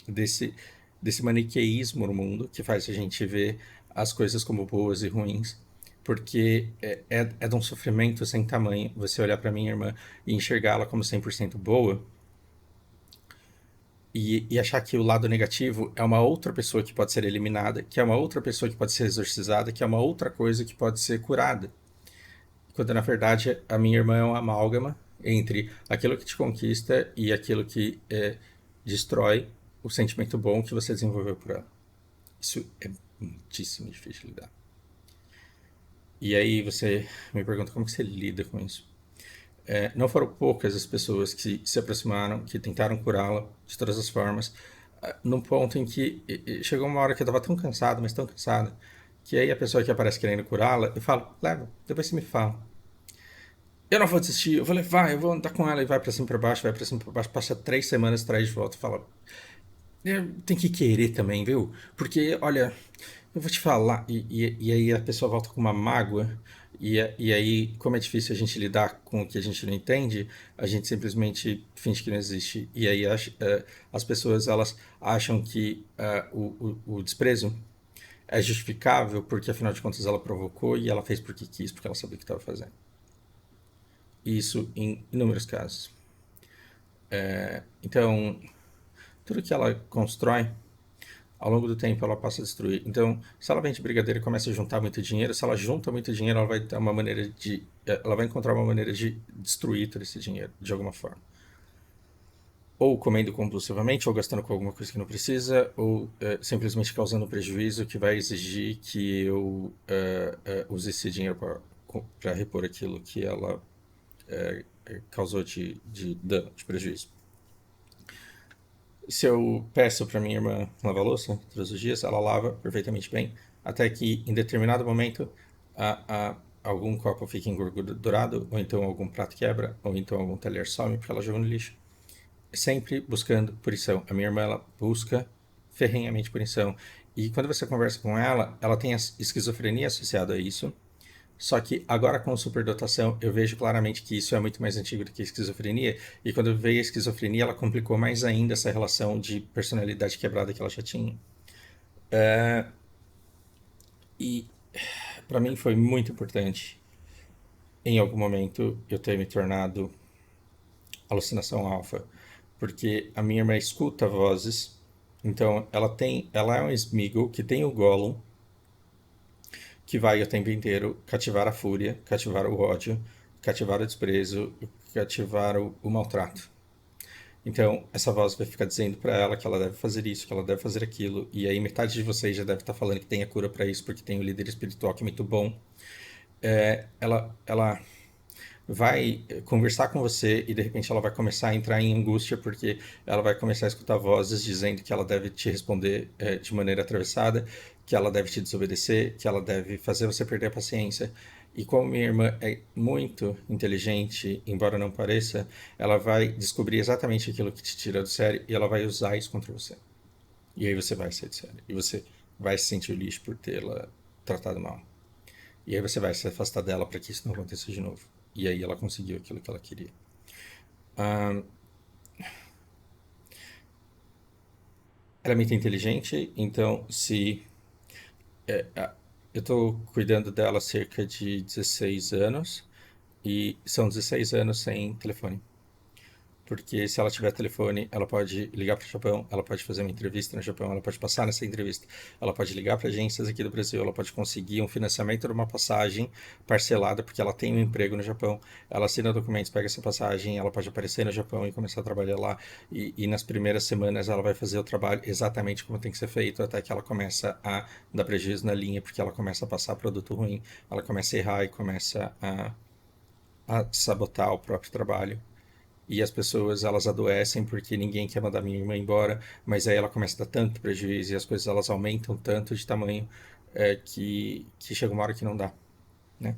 desse, desse maniqueísmo no mundo que faz a gente ver as coisas como boas e ruins. Porque é de um sofrimento sem tamanho você olhar para minha irmã e enxergá-la como 100% boa e achar que o lado negativo é uma outra pessoa que pode ser eliminada, que é uma outra pessoa que pode ser exorcizada, que é uma outra coisa que pode ser curada. Quando na verdade a minha irmã é uma amálgama entre aquilo que te conquista e aquilo que destrói o sentimento bom que você desenvolveu por ela. Isso é muitíssimo difícil de lidar. E aí você me pergunta como que você lida com isso. Não foram poucas as pessoas que se aproximaram, que tentaram curá-la de todas as formas, num ponto em que chegou uma hora que eu estava tão cansado, mas tão cansado, que aí a pessoa que aparece querendo curá-la, eu falo, leva, depois você me fala. Eu não vou desistir, eu vou levar, eu vou andar com ela e vai pra cima e pra baixo, vai pra cima e pra baixo, passa 3 semanas, traz de volta e fala, tem que querer também, viu? Porque, olha, eu vou te falar, e aí a pessoa volta com uma mágoa, e aí, como é difícil a gente lidar com o que a gente não entende, a gente simplesmente finge que não existe. E aí as pessoas, elas acham que o desprezo é justificável porque, afinal de contas, ela provocou e ela fez porque quis, porque ela sabia o que estava fazendo. Isso em inúmeros casos. Então, tudo que ela constrói ao longo do tempo ela passa a destruir. Então, se ela vende brigadeiro e começa a juntar muito dinheiro, se ela junta muito dinheiro, ela vai ter uma maneira de, ela vai encontrar uma maneira de destruir todo esse dinheiro de alguma forma. Ou comendo compulsivamente, ou gastando com alguma coisa que não precisa, ou simplesmente causando um prejuízo que vai exigir que eu use esse dinheiro para repor aquilo que ela causou de dano, de prejuízo. Se eu peço para minha irmã lavar louça todos os dias, ela lava perfeitamente bem, até que em determinado momento algum copo fica engordurado, ou então algum prato quebra, ou então algum talher some porque ela jogou no lixo. Sempre buscando punição. A minha irmã ela busca ferrenhamente punição. E quando você conversa com ela, ela tem a esquizofrenia associada a isso. Só que agora com superdotação eu vejo claramente que isso é muito mais antigo do que a esquizofrenia. E quando veio a esquizofrenia, ela complicou mais ainda essa relação de personalidade quebrada que ela já tinha. E para mim foi muito importante em algum momento eu ter me tornado alucinação alfa, porque a minha irmã escuta vozes. Então ela é um Smeagol que tem o Gollum, que vai o tempo inteiro cativar a fúria, cativar o ódio, cativar o desprezo, cativar o maltrato. Então, essa voz vai ficar dizendo para ela que ela deve fazer isso, que ela deve fazer aquilo, e aí metade de vocês já deve estar falando que tem a cura para isso, porque tem o líder espiritual que é muito bom. Ela vai conversar com você e de repente ela vai começar a entrar em angústia porque ela vai começar a escutar vozes dizendo que ela deve te responder de maneira atravessada, que ela deve te desobedecer, que ela deve fazer você perder a paciência. E como minha irmã é muito inteligente, embora não pareça, ela vai descobrir exatamente aquilo que te tira do sério e ela vai usar isso contra você. E aí você vai sair do sério. E você vai se sentir lixo por tê-la tratado mal. E aí você vai se afastar dela para que isso não aconteça de novo. E aí ela conseguiu aquilo que ela queria. Ela é muito inteligente, então se eu estou cuidando dela há cerca de 16 anos e são 16 anos sem telefone. Porque se ela tiver telefone, ela pode ligar para o Japão, ela pode fazer uma entrevista no Japão, ela pode passar nessa entrevista, ela pode ligar para agências aqui do Brasil, ela pode conseguir um financiamento de uma passagem parcelada porque ela tem um emprego no Japão, ela assina documentos, pega essa passagem, ela pode aparecer no Japão e começar a trabalhar lá e nas primeiras semanas ela vai fazer o trabalho exatamente como tem que ser feito até que ela começa a dar prejuízo na linha porque ela começa a passar produto ruim, ela começa a errar e começa a sabotar o próprio trabalho. E as pessoas elas adoecem porque ninguém quer mandar minha irmã embora, mas aí ela começa a dar tanto prejuízo e as coisas elas aumentam tanto de tamanho que chega uma hora que não dá, né?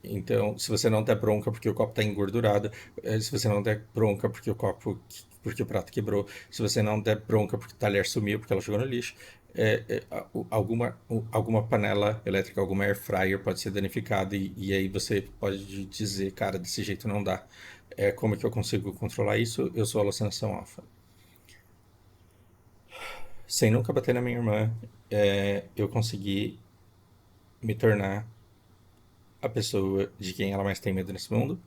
Então, se você não der bronca porque o copo está engordurado, se você não der bronca porque porque o prato quebrou, se você não der bronca porque o talher sumiu, porque ela jogou no lixo, alguma panela elétrica, alguma air fryer pode ser danificada e aí você pode dizer, cara, desse jeito não dá. Como é que eu consigo controlar isso? Eu sou alucinação alfa. Sem nunca bater na minha irmã, eu consegui me tornar a pessoa de quem ela mais tem medo nesse mundo.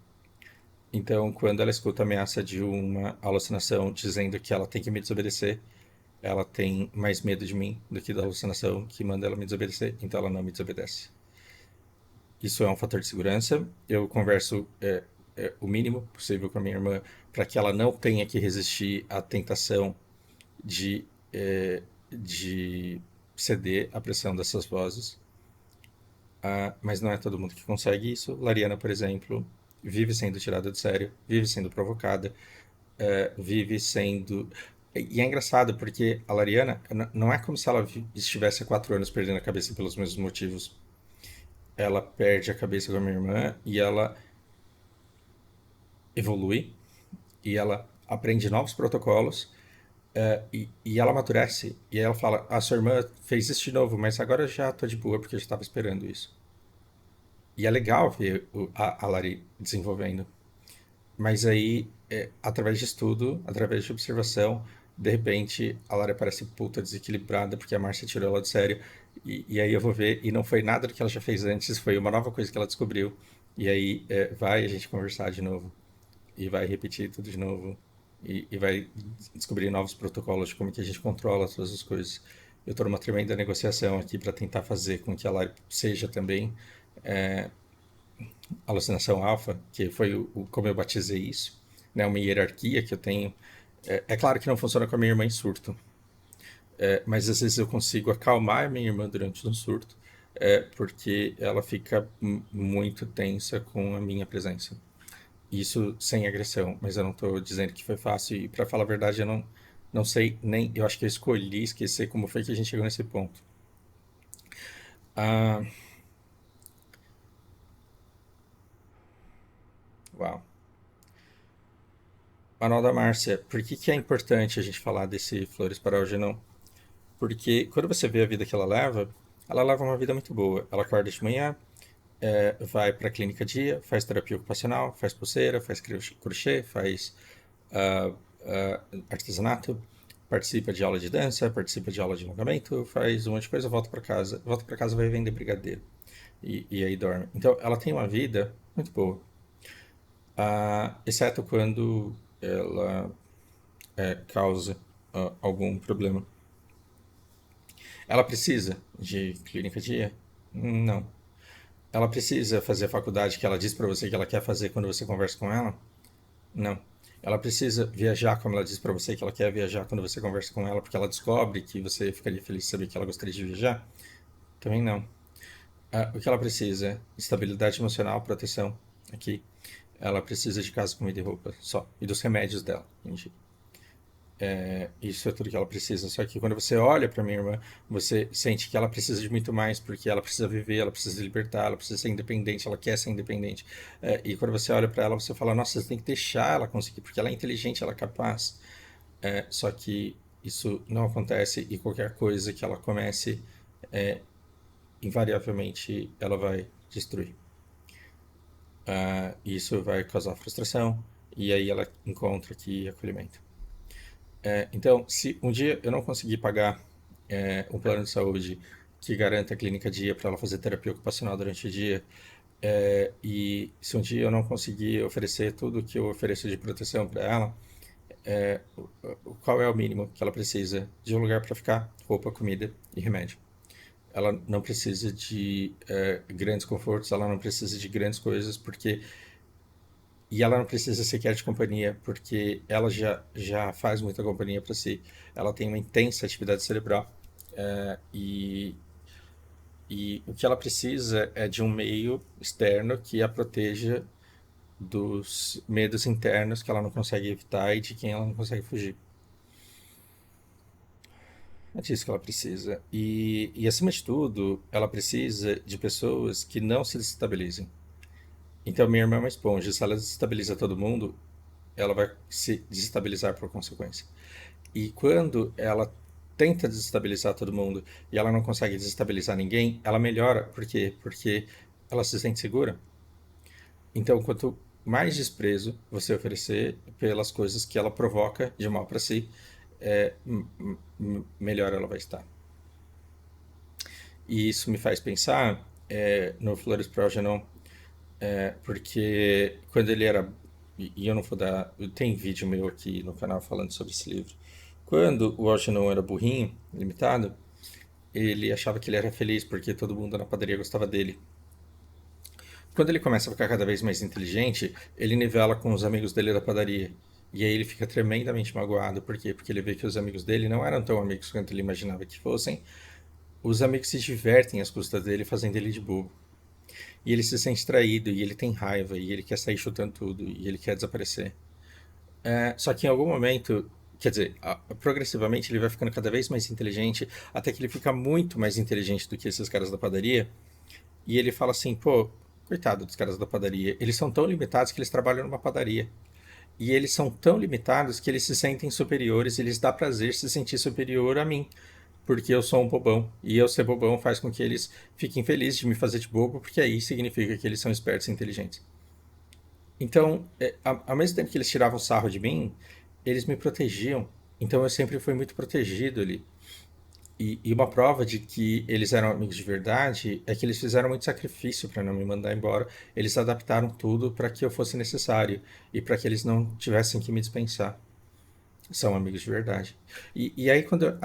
Então, quando ela escuta a ameaça de uma alucinação dizendo que ela tem que me desobedecer, ela tem mais medo de mim do que da alucinação que manda ela me desobedecer, então ela não me desobedece. Isso é um fator de segurança. Eu converso o mínimo possível com a minha irmã para que ela não tenha que resistir à tentação de, de ceder à pressão dessas vozes. Mas não é todo mundo que consegue isso. Lariana, por exemplo, vive sendo tirada de sério, vive sendo provocada, vive sendo. E é engraçado porque a Lariana não é como se ela estivesse há 4 anos perdendo a cabeça pelos mesmos motivos. Ela perde a cabeça com a minha irmã e ela evolui e ela aprende novos protocolos e ela amadurece. E aí ela fala: a sua irmã fez isso de novo, mas agora eu já tô de boa porque eu já estava esperando isso. E é legal ver a Lari desenvolvendo. Mas aí, através de estudo, através de observação, de repente a Lara parece puta desequilibrada porque a Márcia tirou ela de sério. E aí eu vou ver, e não foi nada do que ela já fez antes, foi uma nova coisa que ela descobriu. E aí vai a gente conversar de novo, e vai repetir tudo de novo, e vai descobrir novos protocolos de como que a gente controla todas as coisas. Eu estou numa tremenda negociação aqui para tentar fazer com que a Lara seja também alucinação alfa, que foi como eu batizei isso, né, uma hierarquia que eu tenho. É claro que não funciona com a minha irmã em surto, mas às vezes eu consigo acalmar a minha irmã durante um surto, porque ela fica muito tensa com a minha presença. Isso sem agressão, mas eu não estou dizendo que foi fácil e, para falar a verdade, eu não sei nem. Eu acho que eu escolhi esquecer como foi que a gente chegou nesse ponto. Ah, uau. Manual da Márcia, por que é importante a gente falar desse Flores para hoje não? Porque quando você vê a vida que ela leva uma vida muito boa. Ela acorda de manhã, vai para a clínica dia, faz terapia ocupacional, faz pulseira, faz crochê, faz artesanato, participa de aula de dança, participa de aula de alongamento, faz um monte de coisa, volta para casa. Volta para casa vai vender brigadeiro. E aí dorme. Então ela tem uma vida muito boa. Exceto quando ela causa algum problema. Ela precisa de clínica dia? Não. Ela precisa fazer a faculdade que ela diz para você que ela quer fazer quando você conversa com ela? Não. Ela precisa viajar como ela diz para você que ela quer viajar quando você conversa com ela, porque ela descobre que você ficaria feliz de saber que ela gostaria de viajar? Também não. O que ela precisa? Estabilidade emocional, proteção. Aqui. Ela precisa de casa, comida e roupa, só. E dos remédios dela. Isso é tudo que ela precisa. Só que quando você olha para minha irmã, você sente que ela precisa de muito mais, porque ela precisa viver, ela precisa se libertar, ela precisa ser independente, ela quer ser independente. E quando você olha para ela, você fala: nossa, você tem que deixar ela conseguir, porque ela é inteligente, ela é capaz. Só que isso não acontece e qualquer coisa que ela comece, invariavelmente, ela vai destruir. Isso vai causar frustração e aí ela encontra aqui acolhimento. Então, se um dia eu não conseguir pagar um plano de saúde que garanta a clínica dia para ela fazer terapia ocupacional durante o dia, e se um dia eu não conseguir oferecer tudo que eu ofereço de proteção para ela, qual é o mínimo que ela precisa? De um lugar para ficar, roupa, comida e remédio. Ela não precisa de grandes confortos, ela não precisa de grandes coisas, porque e ela não precisa sequer de companhia, porque ela já faz muita companhia para si. Ela tem uma intensa atividade cerebral. É, e, e o que ela precisa é de um meio externo que a proteja dos medos internos que ela não consegue evitar e de quem ela não consegue fugir. É disso que ela precisa. Acima de tudo, ela precisa de pessoas que não se desestabilizem. Então, minha irmã é uma esponja. Se ela desestabiliza todo mundo, ela vai se desestabilizar por consequência. E quando ela tenta desestabilizar todo mundo e ela não consegue desestabilizar ninguém, ela melhora. Por quê? Porque ela se sente segura. Então, quanto mais desprezo você oferecer pelas coisas que ela provoca de mal para si, melhor ela vai estar. E isso me faz pensar no Flores Prógenon, porque quando ele era. E eu não vou dar. Tem vídeo meu aqui no canal falando sobre esse livro. Quando o Algernon era burrinho, limitado, ele achava que ele era feliz porque todo mundo na padaria gostava dele. Quando ele começa a ficar cada vez mais inteligente, ele nivela com os amigos dele da padaria. E aí ele fica tremendamente magoado. Por quê? Porque ele vê que os amigos dele não eram tão amigos quanto ele imaginava que fossem. Os amigos se divertem às custas dele, fazendo ele de bobo. E ele se sente traído, e ele tem raiva, e ele quer sair chutando tudo, e ele quer desaparecer. Só que em algum momento, quer dizer, progressivamente ele vai ficando cada vez mais inteligente, até que ele fica muito mais inteligente do que esses caras da padaria. E ele fala assim, pô, coitado dos caras da padaria, eles são tão limitados que eles trabalham numa padaria. E eles são tão limitados que eles se sentem superiores e lhes dá prazer se sentir superior a mim, porque eu sou um bobão. E eu ser bobão faz com que eles fiquem felizes de me fazer de bobo, porque aí significa que eles são espertos e inteligentes. Então, ao mesmo tempo que eles tiravam sarro de mim, eles me protegiam. Então eu sempre fui muito protegido ali. E uma prova de que eles eram amigos de verdade é que eles fizeram muito sacrifício para não me mandar embora. Eles adaptaram tudo para que eu fosse necessário e para que eles não tivessem que me dispensar. São amigos de verdade. E aí, quando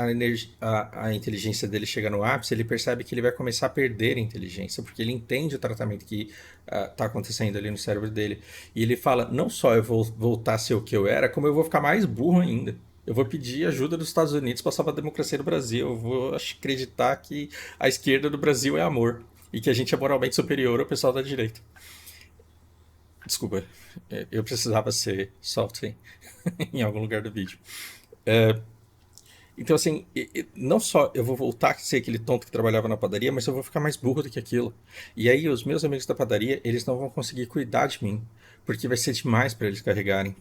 a inteligência dele chega no ápice, ele percebe que ele vai começar a perder a inteligência, porque ele entende o tratamento que está acontecendo ali no cérebro dele. E ele fala: não só eu vou voltar a ser o que eu era, como eu vou ficar mais burro ainda. Eu vou pedir ajuda dos Estados Unidos para salvar a democracia do Brasil. Eu vou acreditar que a esquerda do Brasil é amor e que a gente é moralmente superior ao pessoal da direita. Desculpa, eu precisava ser soft em algum lugar do vídeo. Então, assim, não só eu vou voltar a ser aquele tonto que trabalhava na padaria, mas eu vou ficar mais burro do que aquilo. E aí, os meus amigos da padaria, eles não vão conseguir cuidar de mim, porque vai ser demais para eles carregarem.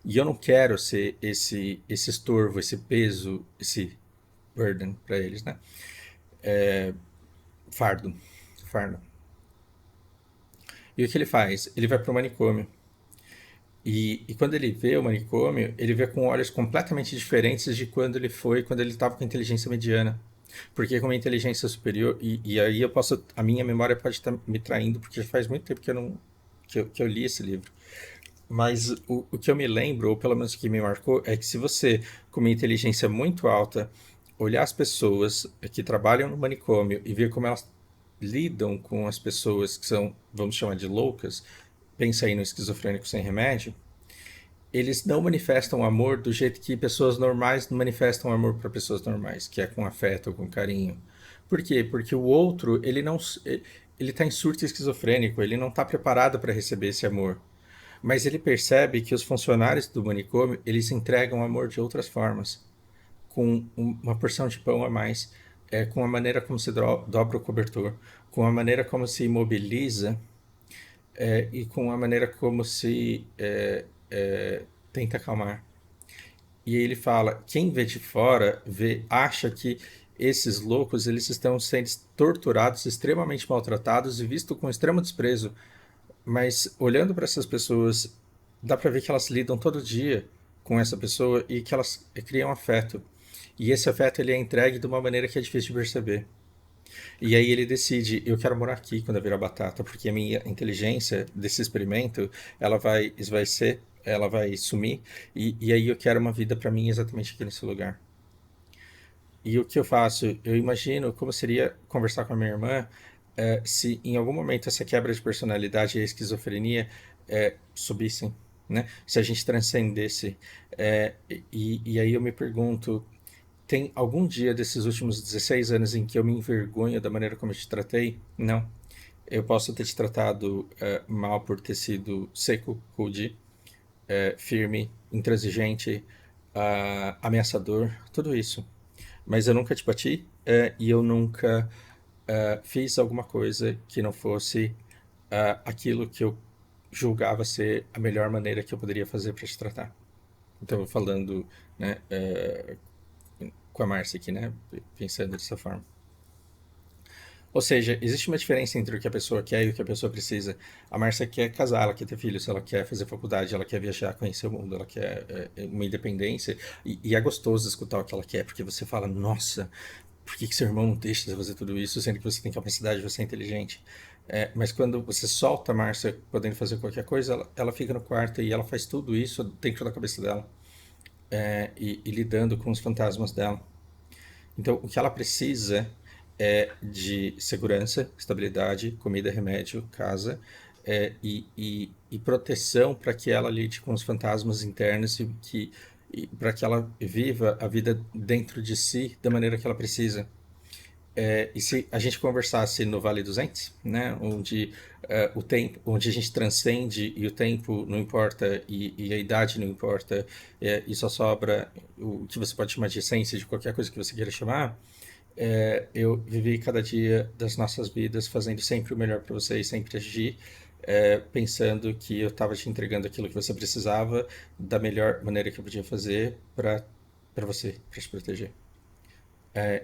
E eu não quero ser esse estorvo, esse peso, esse burden para eles, né? Fardo. Fardo. E o que ele faz? Ele vai pro manicômio. E quando ele vê o manicômio, ele vê com olhos completamente diferentes de quando ele estava com inteligência mediana. Porque com uma inteligência superior, e aí eu posso, a minha memória pode estar me traindo, porque já faz muito tempo que eu não, que eu li esse livro. Mas o que eu me lembro, ou pelo menos o que me marcou, é que se você, com uma inteligência muito alta, olhar as pessoas que trabalham no manicômio e ver como elas lidam com as pessoas que são, vamos chamar de loucas, pensa aí no esquizofrênico sem remédio, eles não manifestam amor do jeito que pessoas normais manifestam amor para pessoas normais, que é com afeto, com carinho. Por quê? Porque o outro, ele não ele está em surto esquizofrênico, ele não está preparado para receber esse amor. Mas ele percebe que os funcionários do manicômio, eles entregam amor de outras formas, com uma porção de pão a mais, com a maneira como se dobra o cobertor, com a maneira como se imobiliza e com a maneira como se tenta acalmar. E ele fala, quem vê de fora acha que esses loucos eles estão sendo torturados, extremamente maltratados e vistos com extremo desprezo. Mas olhando para essas pessoas, dá para ver que elas lidam todo dia com essa pessoa e que elas criam afeto. E esse afeto ele é entregue de uma maneira que é difícil de perceber. E aí ele decide, eu quero morar aqui quando eu virar batata, porque a minha inteligência desse experimento, ela vai sumir, e aí eu quero uma vida para mim exatamente aqui nesse lugar. E o que eu faço? Eu imagino como seria conversar com a minha irmã se em algum momento essa quebra de personalidade e a esquizofrenia subissem, né? Se a gente transcendesse. E aí eu me pergunto, tem algum dia desses últimos 16 anos em que eu me envergonho da maneira como eu te tratei? Não. Eu posso ter te tratado mal por ter sido seco, rude, firme, intransigente, ameaçador, tudo isso. Mas eu nunca te bati e eu nunca fiz alguma coisa que não fosse aquilo que eu julgava ser a melhor maneira que eu poderia fazer para te tratar. Então, falando, né, com a Márcia aqui, né, pensando dessa forma. Ou seja, existe uma diferença entre o que a pessoa quer e o que a pessoa precisa. A Márcia quer casar, ela quer ter filhos, ela quer fazer faculdade, ela quer viajar, conhecer o mundo, ela quer uma independência. E é gostoso escutar o que ela quer, porque você fala, nossa, por que seu irmão não deixa você fazer tudo isso, sendo que você tem capacidade, você é inteligente? Mas quando você solta a Márcia podendo fazer qualquer coisa, ela fica no quarto e ela faz tudo isso dentro da cabeça dela, e lidando com os fantasmas dela. Então, o que ela precisa é de segurança, estabilidade, comida, remédio, casa, e proteção para que ela lide com os fantasmas internos para que ela viva a vida dentro de si da maneira que ela precisa. E se a gente conversasse no Vale dos Entes, né, onde o tempo, onde a gente transcende e o tempo não importa e a idade não importa, e só sobra o que você pode chamar de essência de qualquer coisa que você queira chamar, eu vivi cada dia das nossas vidas fazendo sempre o melhor para você e sempre agir, pensando que eu estava te entregando aquilo que você precisava da melhor maneira que eu podia fazer para você, para te proteger.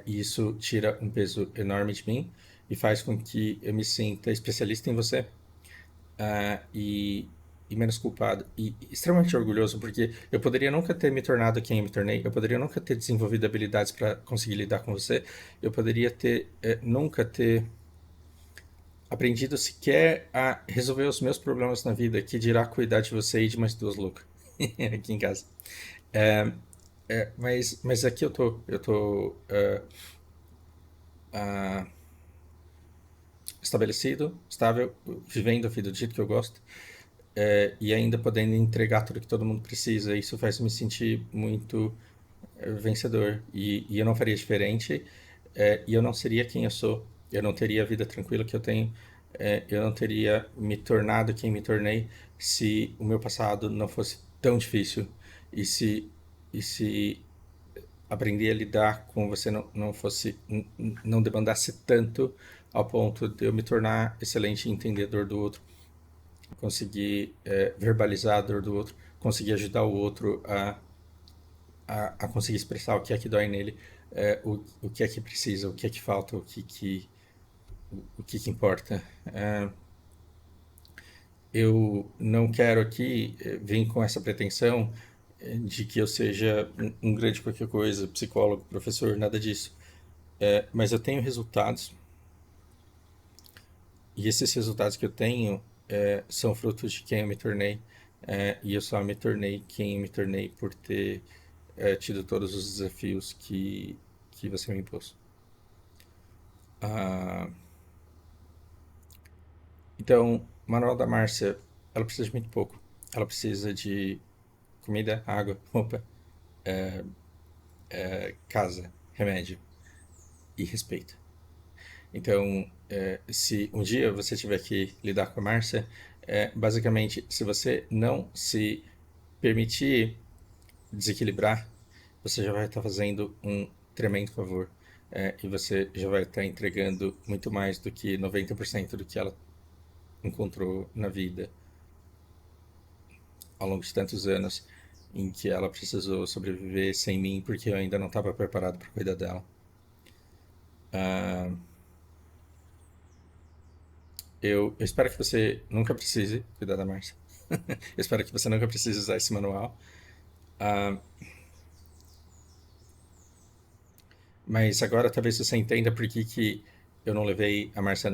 E isso tira um peso enorme de mim e faz com que eu me sinta especialista em você, e menos culpado e extremamente orgulhoso, porque eu poderia nunca ter me tornado quem eu me tornei, eu poderia nunca ter desenvolvido habilidades para conseguir lidar com você, eu poderia ter nunca ter aprendido sequer a resolver os meus problemas na vida, que dirá cuidar de você e de mais duas loucas aqui em casa. É, mas aqui eu tô uh, estabelecido, estável, vivendo a vida do jeito que eu gosto, e ainda podendo entregar tudo que todo mundo precisa. Isso faz me sentir muito vencedor. E eu não faria diferente, e eu não seria quem eu sou. Eu não teria a vida tranquila que eu tenho. Eu não teria me tornado quem me tornei se o meu passado não fosse tão difícil. E se aprender a lidar com você não fosse, não demandasse tanto ao ponto de eu me tornar excelente entendedor do outro, conseguir verbalizar a dor do outro, conseguir ajudar o outro a conseguir expressar o que é que dói nele, o que é que precisa, o que é que falta, o que importa. Eu não quero aqui vir com essa pretensão de que eu seja um grande qualquer coisa, psicólogo, professor, nada disso. Mas eu tenho resultados, e esses resultados que eu tenho são frutos de quem eu me tornei, e eu só me tornei quem eu me tornei por ter tido todos os desafios que você me impôs. Ah, então, Manual da Márcia, ela precisa de muito pouco. Ela precisa de comida, água, roupa, casa, remédio e respeito. Então, se um dia você tiver que lidar com a Márcia, basicamente, se você não se permitir desequilibrar, você já vai estar fazendo um tremendo favor. E você já vai estar entregando muito mais do que 90% do que ela encontrou na vida ao longo de tantos anos em que ela precisou sobreviver sem mim porque eu ainda não estava preparado para cuidar dela. Ah, eu espero que você nunca precise cuidar da Márcia. Eu espero que você nunca precise usar esse manual. Ah, mas agora talvez você entenda por que eu não levei a Márcia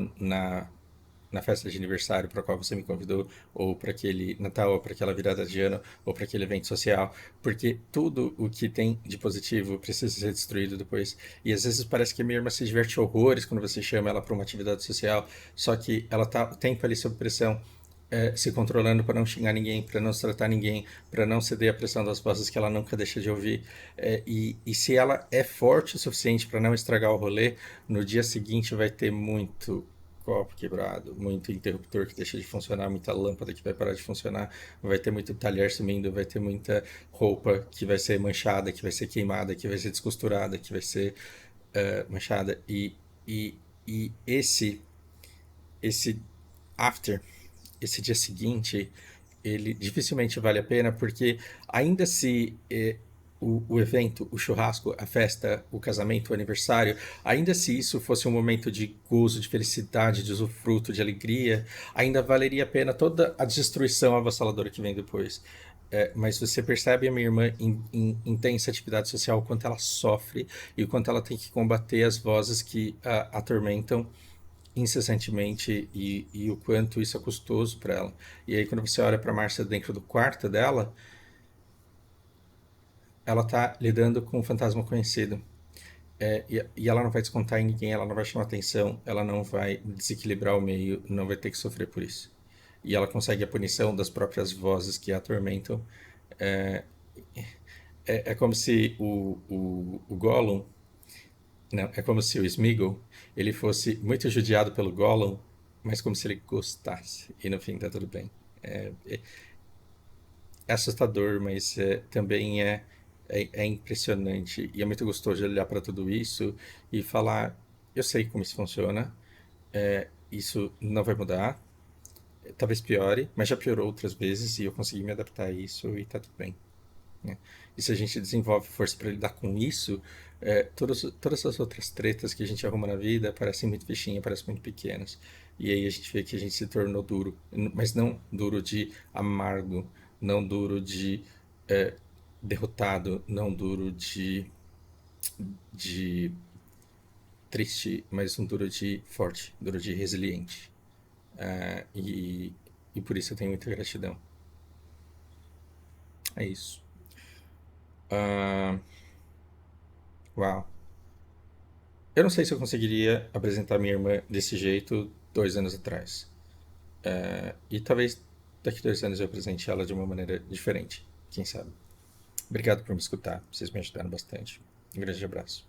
na festa de aniversário para a qual você me convidou, ou para aquele Natal, ou para aquela virada de ano, ou para aquele evento social, porque tudo o que tem de positivo precisa ser destruído depois. E às vezes parece que a minha irmã se diverte horrores quando você chama ela para uma atividade social, só que ela tá o tempo ali sob pressão. Se controlando para não xingar ninguém, para não tratar ninguém, para não ceder à pressão das vozes que ela nunca deixa de ouvir. E se ela é forte o suficiente para não estragar o rolê, no dia seguinte vai ter muito copo quebrado, muito interruptor que deixa de funcionar, muita lâmpada que vai parar de funcionar, vai ter muito talher sumindo, vai ter muita roupa que vai ser manchada, que vai ser queimada, que vai ser descosturada, que vai ser manchada. E esse after, esse dia seguinte, ele dificilmente vale a pena, porque ainda se o evento, o churrasco, a festa, o casamento, o aniversário, ainda se isso fosse um momento de gozo, de felicidade, de usufruto, de alegria, ainda valeria a pena toda a destruição avassaladora que vem depois. Mas você percebe a minha irmã em intensa atividade social, o quanto ela sofre e o quanto ela tem que combater as vozes que a atormentam incessantemente e o quanto isso é custoso para ela. E aí, quando você olha para a Márcia dentro do quarto dela, ela tá lidando com um fantasma conhecido. E ela não vai descontar em ninguém, ela não vai chamar atenção, ela não vai desequilibrar o meio, não vai ter que sofrer por isso. E ela consegue a punição das próprias vozes que a atormentam. É, é como se o Gollum, não, é como se o Sméagol, ele fosse muito judiado pelo Gollum, mas como se ele gostasse. E no fim tá tudo bem. É assustador, mas também é impressionante. E é muito gostoso de olhar para tudo isso e falar: eu sei como isso funciona, isso não vai mudar, talvez piore, mas já piorou outras vezes e eu consegui me adaptar a isso e tá tudo bem. Né? E se a gente desenvolve força para lidar com isso, todas as outras tretas que a gente arruma na vida parecem muito fichinha, parecem muito pequenas. E aí a gente vê que a gente se tornou duro, mas não duro de amargo, não duro de é, derrotado, não duro de triste, mas um duro de forte, duro de resiliente. E por isso eu tenho muita gratidão. É isso. Ah, uau. Eu não sei se eu conseguiria apresentar minha irmã desse jeito 2 anos atrás. E talvez daqui 2 anos eu apresente ela de uma maneira diferente. Quem sabe? Obrigado por me escutar. Vocês me ajudaram bastante. Um grande abraço.